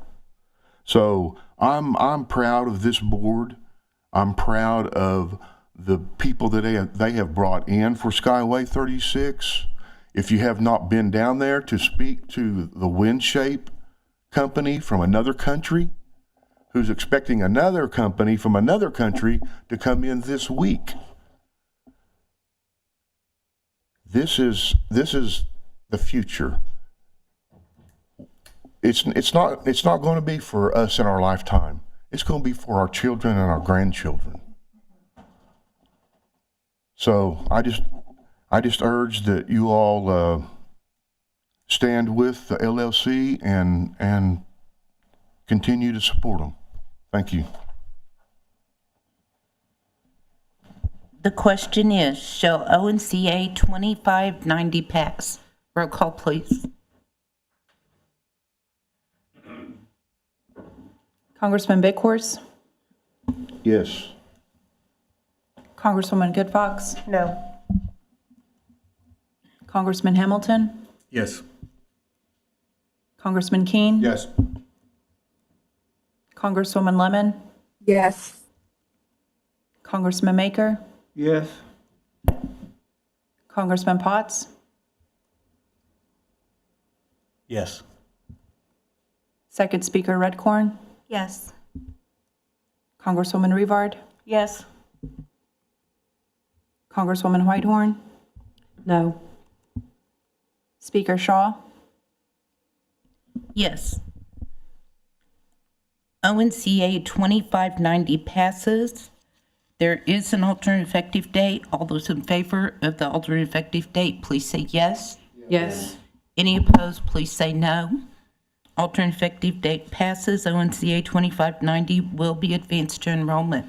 So I'm proud of this board. I'm proud of the people that they have brought in for Skyway 36. If you have not been down there to speak to the Windshape company from another country, who's expecting another company from another country to come in this week. This is the future. It's not going to be for us in our lifetime. It's going to be for our children and our grandchildren. So I just urge that you all stand with the LLC and continue to support them. Thank you. The question is, shall ONCA 2590 pass? Roll call, please. Congressman Big Horse, Yes. Congresswoman Good Fox, No. Congressman Hamilton, Yes. Congressman Keene, Yes. Congresswoman Lemon, Yes. Congressman Maker, Yes. Congressman Potts, Yes. Second Speaker Redcorn, Yes. Congresswoman Rivard, Yes. Congresswoman Whitehorn, No. Speaker Shaw, Yes. ONCA 2590 passes. There is an alternate effective date. All those in favor of the alternate effective date, please say yes. Yes. Any opposed, please say no. Alternate effective date passes. ONCA 2590 will be advanced to enrollment.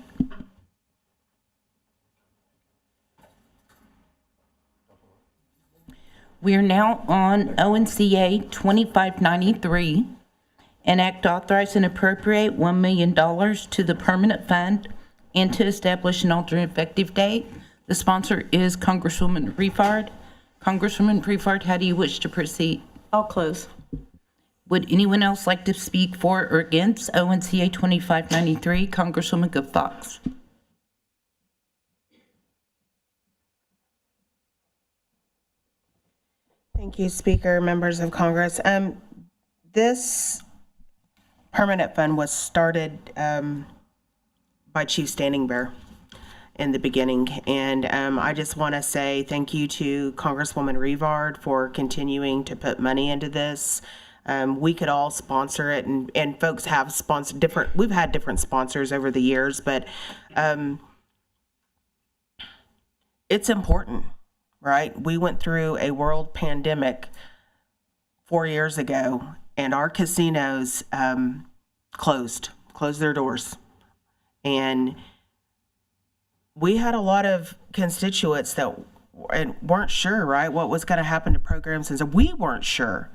We are now on ONCA 2593, an act to authorize and appropriate $1 million to the permanent fund and to establish an alternate effective date. The sponsor is Congresswoman Refard. Congresswoman Refard, how do you wish to proceed? I'll close. Would anyone else like to speak for or against ONCA 2593? Congresswoman Good Fox. Thank you, Speaker, members of Congress. This permanent fund was started by Chief Standing Bear in the beginning, and I just want to say thank you to Congresswoman Rivard for continuing to put money into this. We could all sponsor it, and folks have sponsored we've had different sponsors over the years, but it's important. Right? We went through a world pandemic 4 years ago, and our casinos closed their doors. And we had a lot of constituents that weren't sure, right, what was going to happen to programs. And so we weren't sure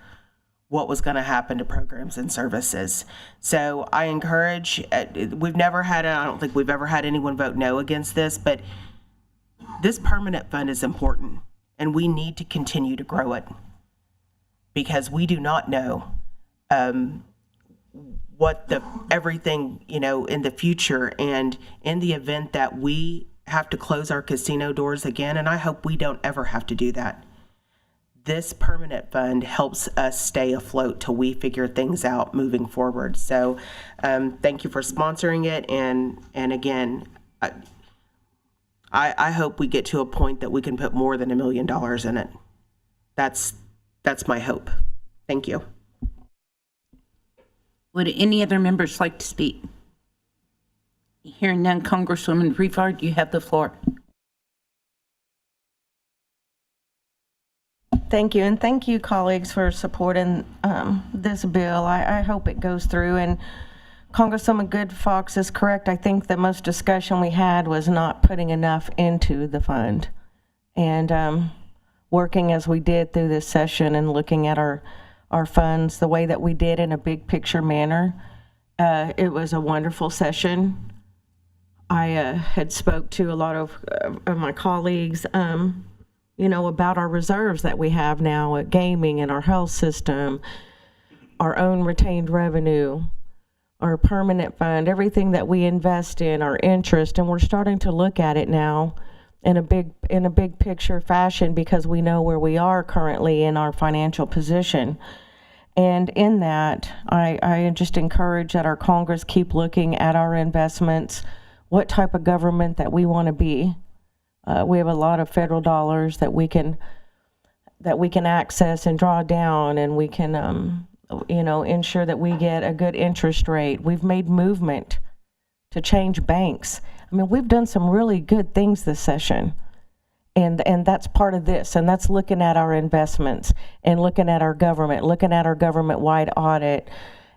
what was going to happen to programs and services. So I encourage, I don't think we've ever had anyone vote no against this, but this permanent fund is important, and we need to continue to grow it because we do not know what everything, in the future, and in the event that we have to close our casino doors again, and I hope we don't ever have to do that. This permanent fund helps us stay afloat till we figure things out moving forward. So thank you for sponsoring it, and again, I hope we get to a point that we can put more than $1 million in it. That's my hope. Thank you. Would any other members like to speak? Hearing none, Congresswoman Refard, you have the floor. Thank you, and thank you, colleagues, for supporting this bill. I hope it goes through, and Congresswoman Good Fox is correct. I think the most discussion we had was not putting enough into the fund. And working as we did through this session and looking at our funds the way that we did in a big picture manner, it was a wonderful session. I had spoke to a lot of my colleagues, about our reserves that we have now at gaming and our health system, our own retained revenue, our permanent fund, everything that we invest in, our interest, and we're starting to look at it now in a big picture fashion because we know where we are currently in our financial position. And in that, I just encourage that our Congress keep looking at our investments, what type of government that we want to be. We have a lot of federal dollars that we can access and draw down, and we can ensure that we get a good interest rate. We've made movement to change banks. I mean, we've done some really good things this session. And that's part of this, and that's looking at our investments and looking at our government, looking at our government-wide audit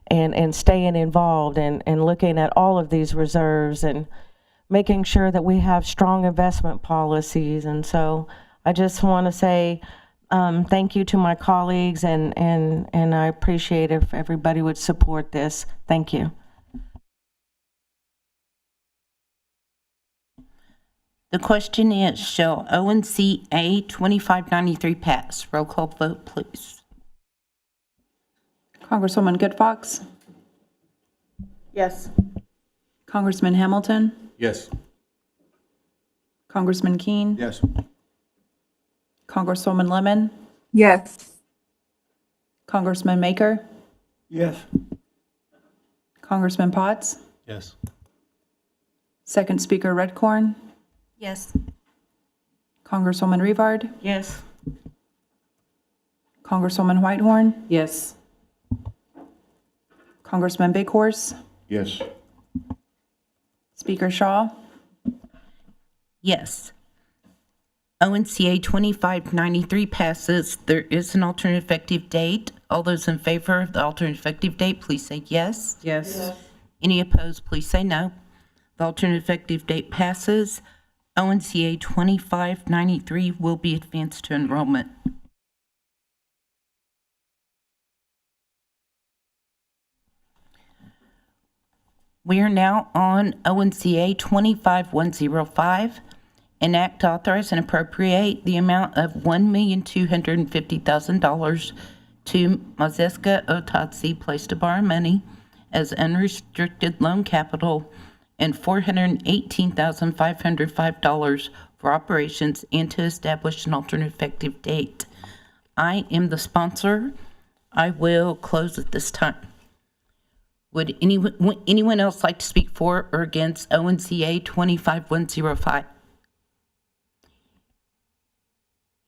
and staying involved and looking at all of these reserves and making sure that we have strong investment policies. And so I just want to say thank you to my colleagues, and I appreciate if everybody would support this. Thank you. The question is, shall ONCA 2593 pass? Roll call vote, please. Congresswoman Good Fox, Yes. Congressman Hamilton, Yes. Congressman Keene, Yes. Congresswoman Lemon, Yes. Congressman Maker, Yes. Congressman Potts, Yes. Second Speaker Redcorn, Yes. Congresswoman Rivard, Yes. Congresswoman Whitehorn, Yes. Congressman Bighorse, Yes. Speaker Shaw, Yes. ONCA 2593 passes. There is an alternate effective date. All those in favor of the alternate effective date, please say yes. Yes. Any opposed, please say no. The alternate effective date passes. ONCA 2593 will be advanced to enrollment. We are now on ONCA 25105. Enact, authorize, and appropriate the amount of $1,250,000 to Mazeska Ototsi, place to borrow money as unrestricted loan capital and $418,505 for operations, and to establish an alternate effective date. I am the sponsor. I will close at this time. Would anyone else like to speak for or against ONCA 25105?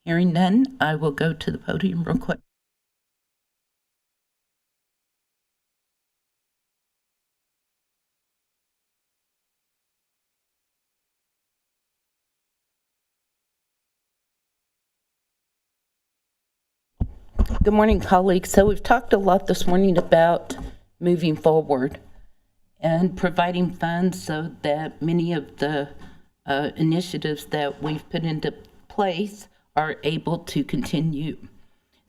Hearing none, I will go to the podium real quick. Good morning, colleagues. So we've talked a lot this morning about moving forward and providing funds so that many of the initiatives that we've put into place are able to continue.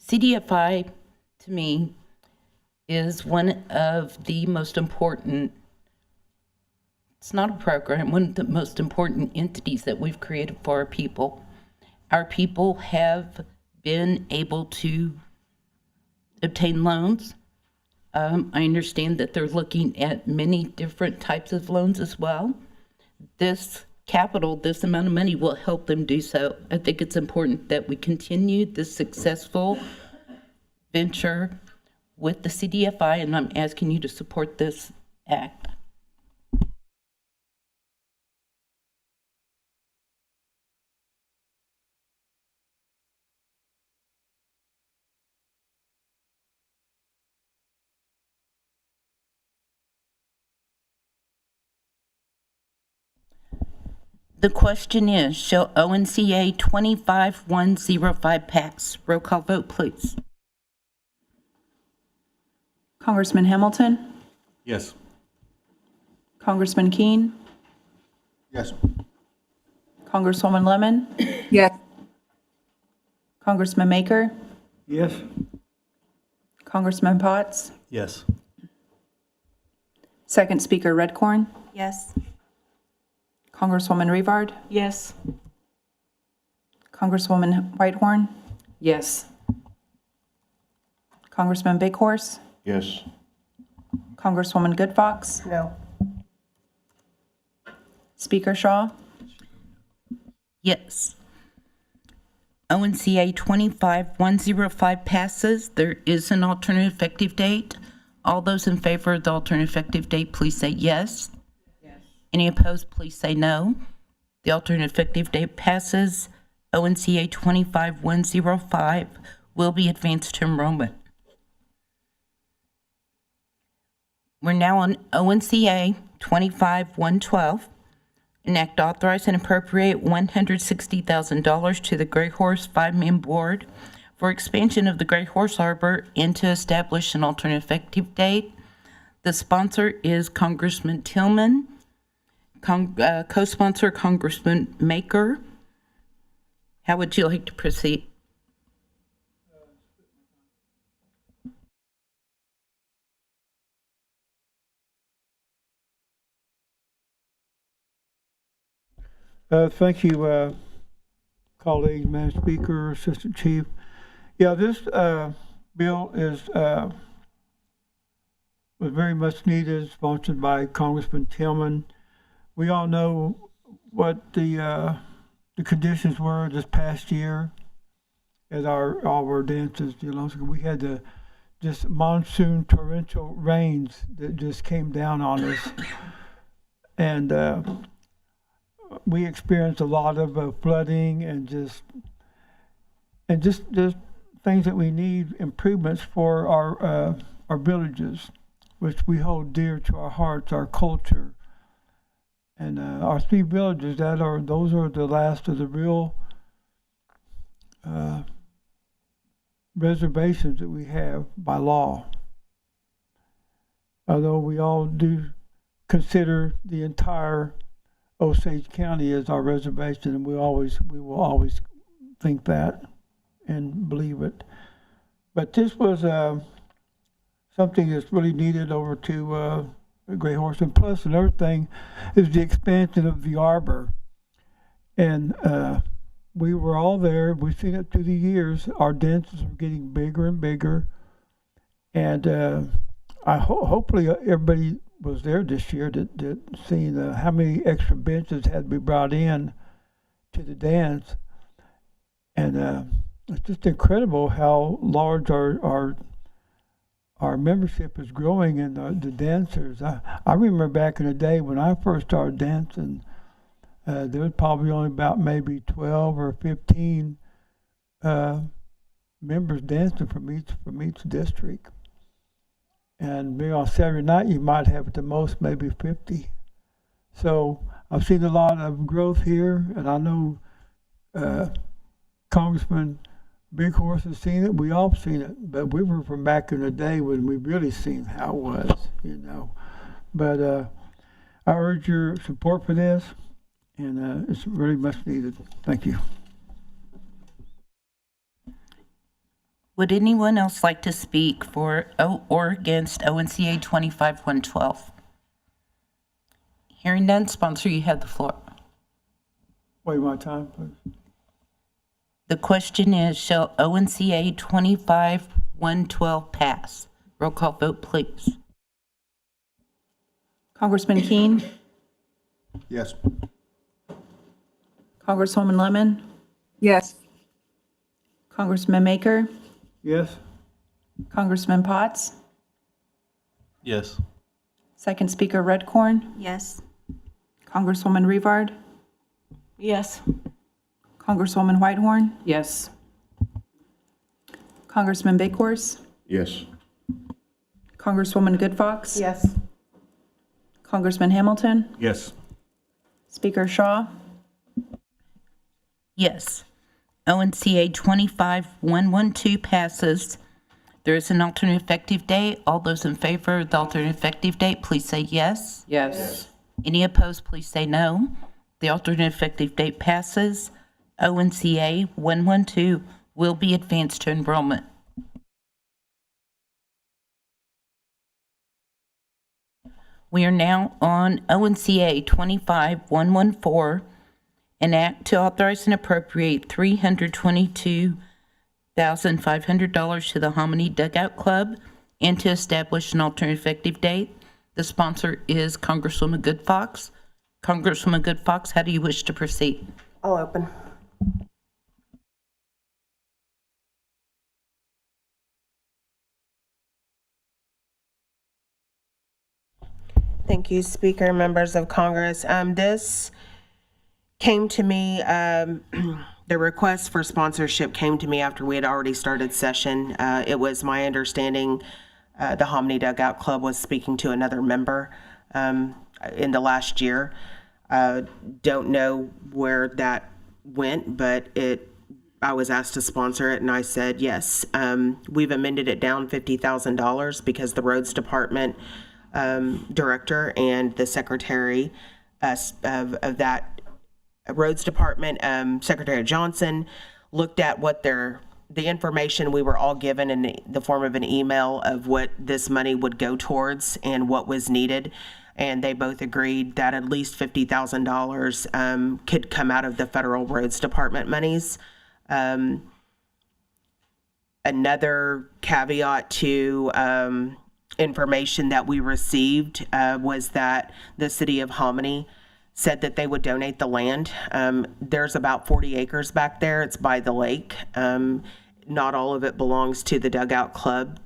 CDFI, to me, is one of the most important, it's not a program, one of the most important entities that we've created for our people. Our people have been able to obtain loans. I understand that they're looking at many different types of loans as well. This capital, this amount of money will help them do so. I think it's important that we continue this successful venture with the CDFI, and I'm asking you to support this act. The question is, shall ONCA 25105 pass? Roll call vote, please. Congressman Hamilton, Yes. Congressman Keene, Yes. Congresswoman Lemon, Yes. Congressman Maker, Yes. Congressman Potts, Yes. Second Speaker Redcorn, Yes. Congresswoman Rivard, Yes. Congresswoman Whitehorn, Yes. Congressman Big Horse, Yes. Congresswoman Good Fox, No. Speaker Shaw, Yes. ONCA 25105 passes. There is an alternate effective date. All those in favor of the alternate effective date, please say yes. Any opposed, please say no. The alternate effective date passes. ONCA 25105 will be advanced to enrollment. We're now on ONCA 25112. Enact, authorize, and appropriate $160,000 to the Gray Horse 5-man board for expansion of the Gray Horse Harbor and to establish an alternate effective date. The sponsor is Congressman Tillman. Co-sponsor Congressman Maker. How would you like to proceed? Thank you, colleagues, Madam Speaker, Assistant Chief. Yeah, this bill is was very much needed, sponsored by Congressman Tillman. We all know what the conditions were this past year at all our dances. We had the just monsoon torrential rains that just came down on us, and we experienced a lot of flooding and just things that we need improvements for our villages, which we hold dear to our hearts, our culture. And our 3 villages, those are the last of the real reservations that we have by law. Although we all do consider the entire Osage County as our reservation, and we will always think that and believe it. But this was something that's really needed over to Gray Horse. And plus, another thing is the expansion of the arbor. And we were all there. We've seen it through the years. Our dances were getting bigger and bigger. And hopefully everybody was there this year that seen how many extra benches had to be brought in to the dance. And it's just incredible how large our membership is growing, and the dancers. I remember back in the day when I first started dancing, there was probably only about maybe 12 or 15 members dancing from each district. And maybe on Saturday night you might have at the most maybe 50. So I've seen a lot of growth here, and I know Congressman Big Horse has seen it. We all seen it, but we were from back in the day when we really seen how it was, you know. But I urge your support for this, and it's really much needed. Thank you. Would anyone else like to speak for or against ONCA 25-112? Hearing none, sponsor, you have the floor. Wait my time, please. The question is, shall ONCA 25-112 pass? Roll call vote, please. Congressman Keene, Yes. Congresswoman Lemon, Yes. Congressman Maker, Yes? Congressman Potts, Yes. Second Speaker Redcorn, Yes. Congresswoman Revard, Yes. Congresswoman Whitehorn, Yes. Congressman Big Horse, Yes. Congresswoman Good Fox, Yes. Congressman Hamilton, Yes. Speaker Shaw, Yes. ONCA 25-112 passes. There is an alternate effective date. All those in favor of the alternate effective date, please say yes. Yes. Any opposed, please say no. The alternate effective date passes. ONCA 112 will be advanced to enrollment. We are now on ONCA 25-114, an act to authorize and appropriate $322,500 to the Hominy Dugout Club and to establish an alternate effective date. The sponsor is Congresswoman Good Fox. Congresswoman Good Fox, how do you wish to proceed? I'll open. Thank you, Speaker, members of Congress. This came to me, the request for sponsorship came to me after we had already started session. It was my understanding the Hominy Dugout Club was speaking to another member in the last year. Don't know where that went, but I was asked to sponsor it, and I said yes. We've amended it down $50,000 because the roads department director and the secretary of that roads department, Secretary Johnson, looked at what the information we were all given in the form of an email of what this money would go towards and what was needed. And they both agreed that at least $50,000 could come out of the federal roads department monies. Another caveat to information that we received was that the city of Hominy said that they would donate the land. There's about 40 acres back there. It's by the lake. Not all of it belongs to the Dugout Club.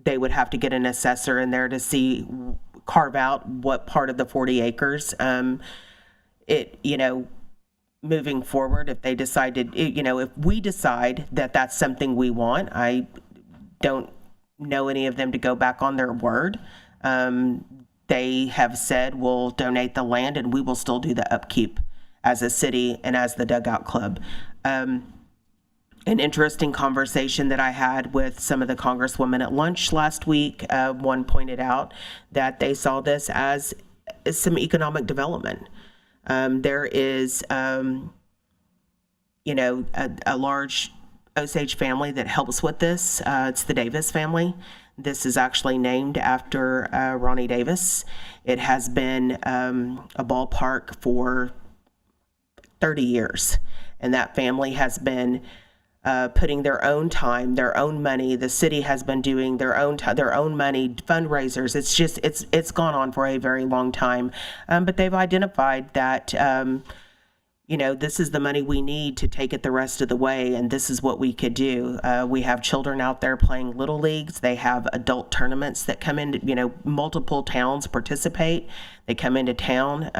They would have to get an assessor in there to carve out what part of the 40 acres. Moving forward, if they decided, if we decide that that's something we want, I don't know any of them to go back on their word. They have said we'll donate the land and we will still do the upkeep as a city and as the Dugout Club. An interesting conversation that I had with some of the congresswomen at lunch last week, one pointed out that they saw this as some economic development. There is, a large Osage family that helps with this. It's the Davis family. This is actually named after Ronnie Davis. It has been a ballpark for 30 years. And that family has been putting their own time, their own money. The city has been doing their own money fundraisers. It's gone on for a very long time, but they've identified that this is the money we need to take it the rest of the way, and this is what we could do. We have children out there playing little leagues. They have adult tournaments that come into, multiple towns participate. They come into town,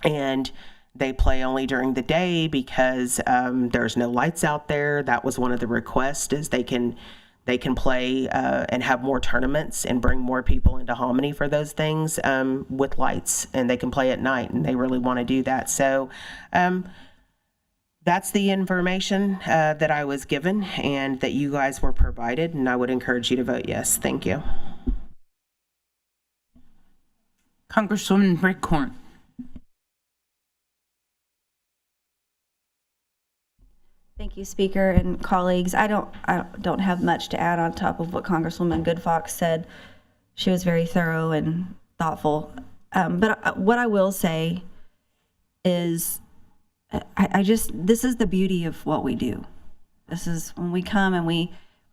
and they play only during the day because there's no lights out there. That was one of the requests, is they can play and have more tournaments and bring more people into Hominy for those things with lights, and they can play at night, and they really want to do that. So that's the information that I was given and that you guys were provided, and I would encourage you to vote yes. Thank you. Congresswoman Redcorn. Thank you, Speaker and colleagues. I don't have much to add on top of what Congresswoman Goodfox said. She was very thorough and thoughtful. But what I will say is, this is the beauty of what we do. This is when we come and we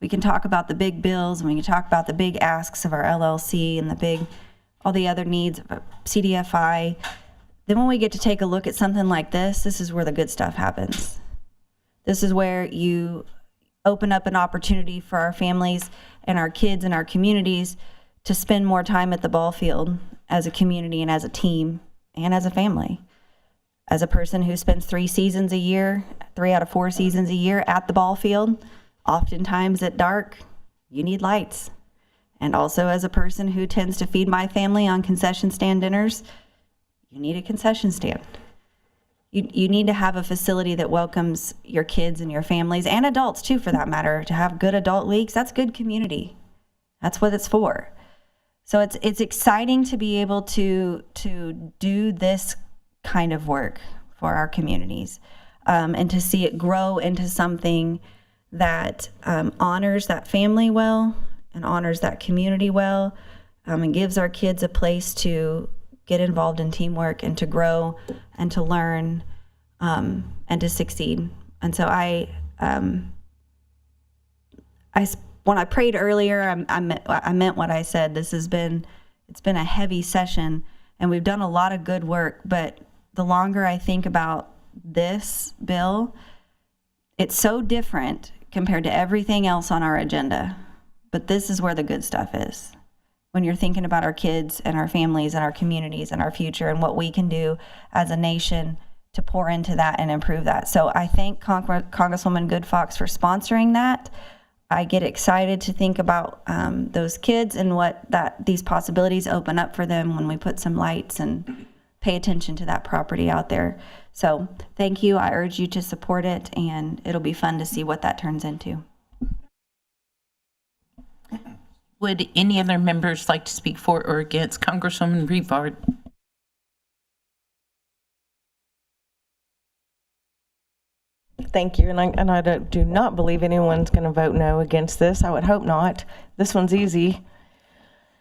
can talk about the big bills, and we can talk about the big asks of our LLC and all the other needs of CDFI. Then when we get to take a look at something like this is where the good stuff happens. This is where you open up an opportunity for our families and our kids and our communities to spend more time at the ball field as a community and as a team and as a family. As a person who spends 3 out of 4 seasons a year at the ball field, oftentimes at dark, you need lights. And also as a person who tends to feed my family on concession stand dinners, you need a concession stand. You need to have a facility that welcomes your kids and your families, and adults too, for that matter. To have good adult leagues, that's good community. That's what it's for. So it's exciting to be able to do this kind of work for our communities, and to see it grow into something that honors that family well and honors that community well, and gives our kids a place to get involved in teamwork and to grow and to learn and to succeed. And so when I prayed earlier, I meant what I said. It's been a heavy session, and we've done a lot of good work, but the longer I think about this bill, it's so different compared to everything else on our agenda. But this is where the good stuff is. When you're thinking about our kids and our families and our communities and our future and what we can do as a nation to pour into that and improve that. So I thank Congresswoman Goodfox for sponsoring that. I get excited to think about those kids and what these possibilities open up for them when we put some lights and pay attention to that property out there. So thank you. I urge you to support it, and it'll be fun to see what that turns into. Would any other members like to speak for or against? Congresswoman Rivard. Thank you, and I do not believe anyone's going to vote no against this. I would hope not. This one's easy.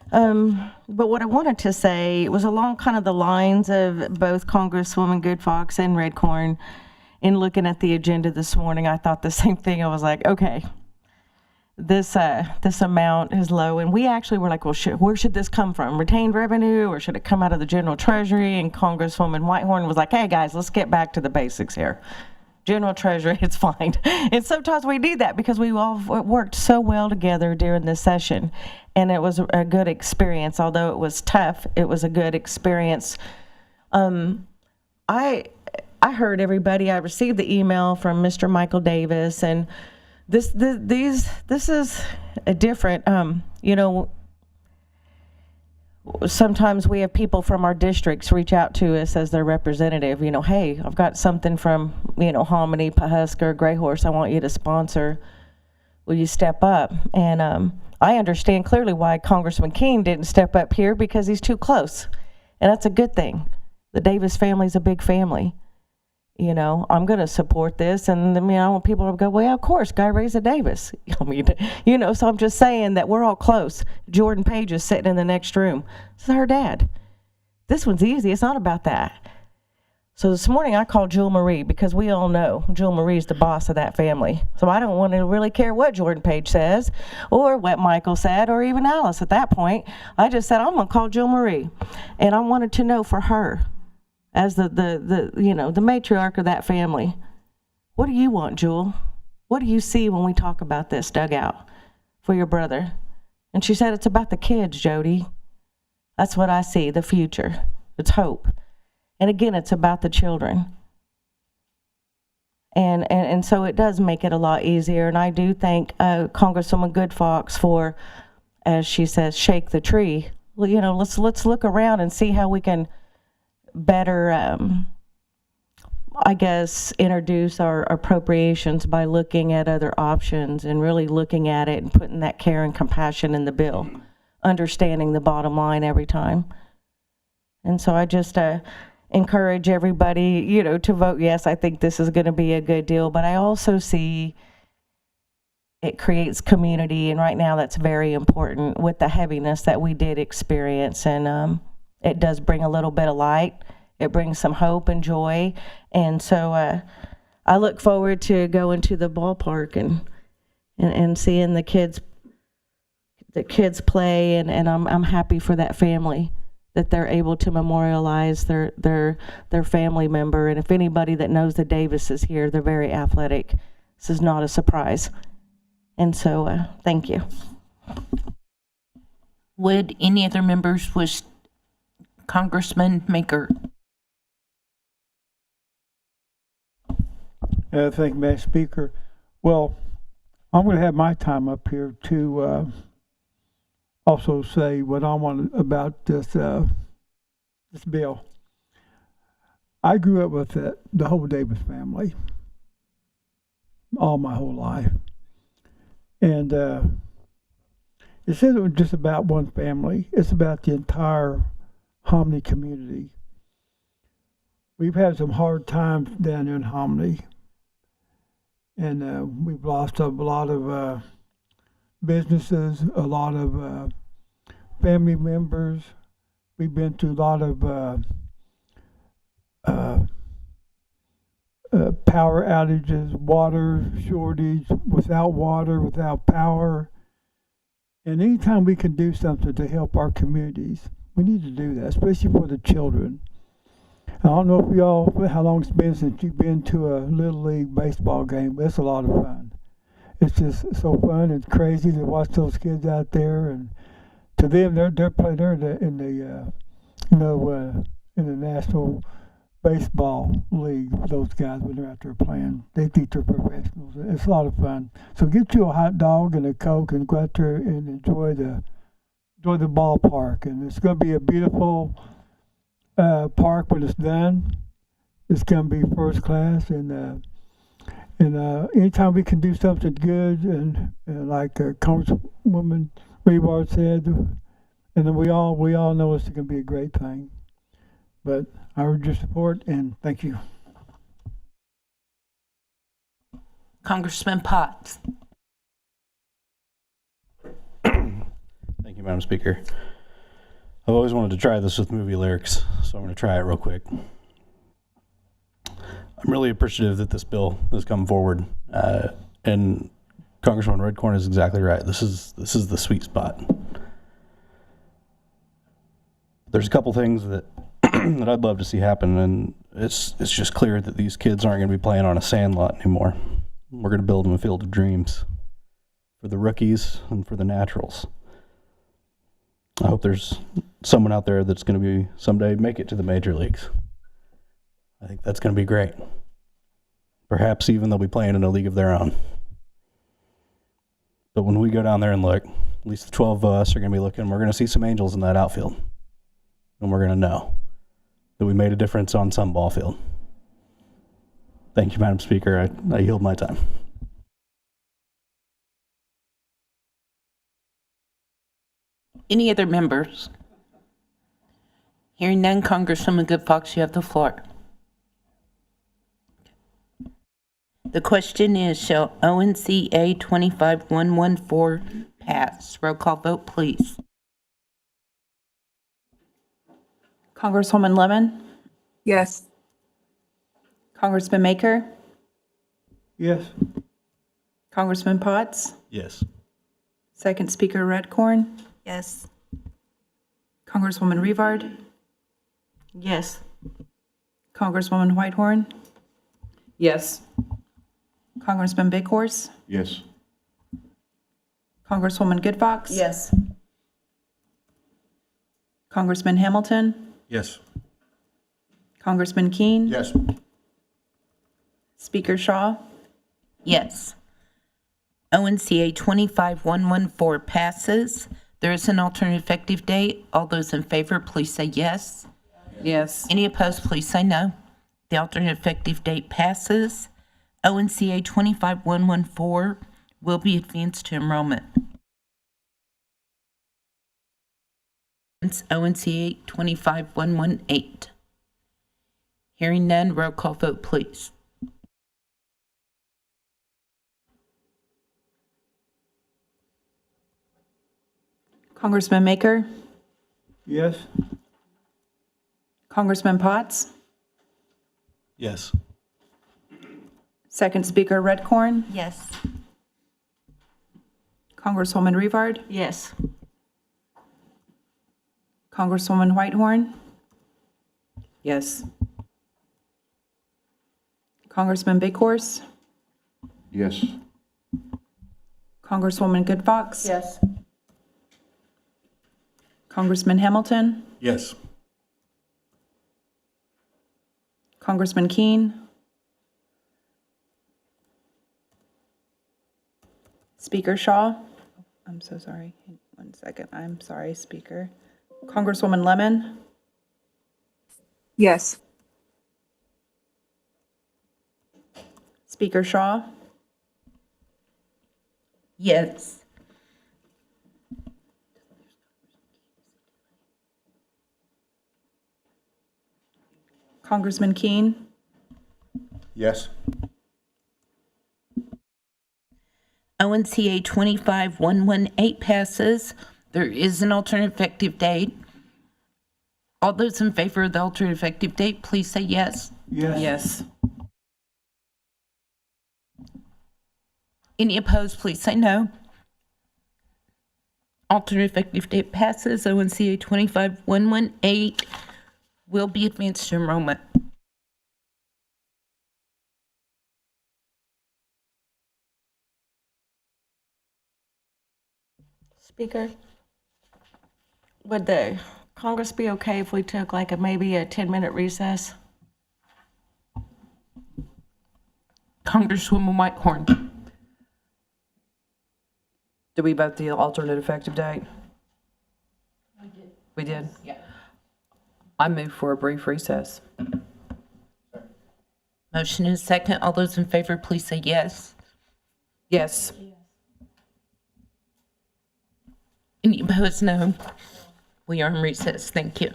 But what I wanted to say was along kind of the lines of both Congresswoman Goodfox and Redcorn. In looking at the agenda this morning, I thought the same thing. I was like, okay, this amount is low, and we actually were like, well, where should this come from? Retained revenue, or should it come out of the general treasury? And Congresswoman Whitehorn was like, hey guys, let's get back to the basics here. General treasury, it's fine. And sometimes we need that because we all worked so well together during this session, and it was a good experience. Although it was tough, it was a good experience. I heard everybody. I received the email from Mr. Michael Davis, and this is a different, sometimes we have people from our districts reach out to us as their representative, hey, I've got something from, Hominy, Pahuska, Gray Horse, I want you to sponsor. Will you step up? And I understand clearly why Congressman King didn't step up here, because he's too close. And that's a good thing. The Davis family's a big family. I'm going to support this. And I want people to go, well, yeah, of course, Guy Reza Davis. So I'm just saying that we're all close. Jordan Page is sitting in the next room. This is her dad. This one's easy. It's not about that. So this morning I called Jewel Marie because we all know Jewel Marie's the boss of that family. So I don't want to really care what Jordan Page says or what Michael said or even Alice at that point. I just said, I'm going to call Jewel Marie. And I wanted to know for her, as the matriarch of that family, what do you want, Jewel? What do you see when we talk about this dugout for your brother? And she said, it's about the kids, Jody. That's what I see, the future. It's hope. And again, it's about the children. And so it does make it a lot easier. And I do thank Congresswoman Goodfox for, as she says, shake the tree. Well, let's look around and see how we can better, introduce our appropriations by looking at other options and really looking at it and putting that care and compassion in the bill, understanding the bottom line every time. And so I just encourage everybody, to vote yes. I think this is going to be a good deal, but I also see it creates community, and right now that's very important with the heaviness that we did experience, and it does bring a little bit of light. It brings some hope and joy, and so I look forward to going to the ballpark and seeing the kids play, and I'm happy for that family, that they're able to memorialize their family member. And if anybody that knows the Davises here, they're very athletic. This is not a surprise. And so, thank you. Would any other members wish Congressman Maker? Thank you, Madam Speaker. Well, I'm going to have my time up here to also say what I want about this bill. I grew up with the whole Davis family all my whole life. And it isn't just about one family. It's about the entire Hominy community. We've had some hard times down in Hominy. And we've lost a lot of businesses, a lot of family members. We've been through a lot of power outages, water shortage, without water, without power. And anytime we can do something to help our communities, we need to do that, especially for the children. I don't know if how long it's been since you've been to a Little League baseball game, but it's a lot of fun. It's just so fun and crazy to watch those kids out there, and to them, they're playing in the National Baseball League. Those guys, when they're out there playing, they think they're professionals. It's a lot of fun. So get you a hot dog and a Coke and go out there and enjoy the ballpark. And it's going to be a beautiful park when it's done. It's going to be first class, and anytime we can do something good, and like Congresswoman Rebar said, and then we all know it's going to be a great thing. But I urge your support, and thank you. Congressman Potts. Thank you, Madam Speaker. I've always wanted to try this with movie lyrics, so I'm going to try it real quick. I'm really appreciative that this bill has come forward, and Congressman Redcorn is exactly right. This is the sweet spot. There's a couple things that that I'd love to see happen, and it's just clear that these kids aren't going to be playing on a sand lot anymore. We're going to build them a field of dreams for the rookies and for the naturals. I hope there's someone out there that's going to be someday make it to the major leagues. I think that's going to be great. Perhaps even they'll be playing in a league of their own. But when we go down there and look, at least the 12 of us are going to be looking, we're going to see some angels in that outfield. And we're going to know that we made a difference on some ball field. Thank you, Madam Speaker. I yield my time. Any other members? Hearing none, Congresswoman Goodfox, you have the floor. The question is, shall ONCA 25114 pass? Roll call vote, please. Congresswoman Lemon, Yes. Congressman Maker, Yes. Congressman Potts, Yes. Second Speaker Redcorn, Yes. Congresswoman Revard, Yes. Congresswoman Whitehorn, Yes. Congressman Big Horse, Yes. Congresswoman Good Fox. Yes. Congressman Hamilton, Yes. Congressman Keene, Yes. Speaker Shaw, Yes. ONCA 25114 passes. There is an alternate effective date. All those in favor, please say yes. Yes. Any opposed, please say no. The alternate effective date passes. ONCA 25114 will be advanced to enrollment. ONCA 25118. Hearing none, roll call vote, please. Congressman Maker, Yes. Congressman Potts, Yes. Second Speaker Redcorn, Yes. Congresswoman Revard, Yes. Congresswoman Whitehorn, Yes. Congressman Big Horse, Yes. Congresswoman Good Fox. Yes. Congressman Hamilton, Yes. Congressman Keene, Speaker Shaw. I'm so sorry. 1 second. I'm sorry, Speaker. Congresswoman Lemon, Yes. Speaker Shaw, Yes. Congressman Keene, Yes. ONCA 25118 passes. There is an alternate effective date. All those in favor of the alternate effective date, please say yes. Yes. Yes. Any opposed, please say no. Alternate effective date passes. ONCA 25118 will be advanced to enrollment. Speaker, would the Congress be okay if we took like maybe a 10-minute recess? Congresswoman Whitehorn. Did we vote the alternate effective date? We did? Yeah. I move for a brief recess. Motion is second. All those in favor, please say yes. Yes. Any opposed, no. We are in recess. Thank you.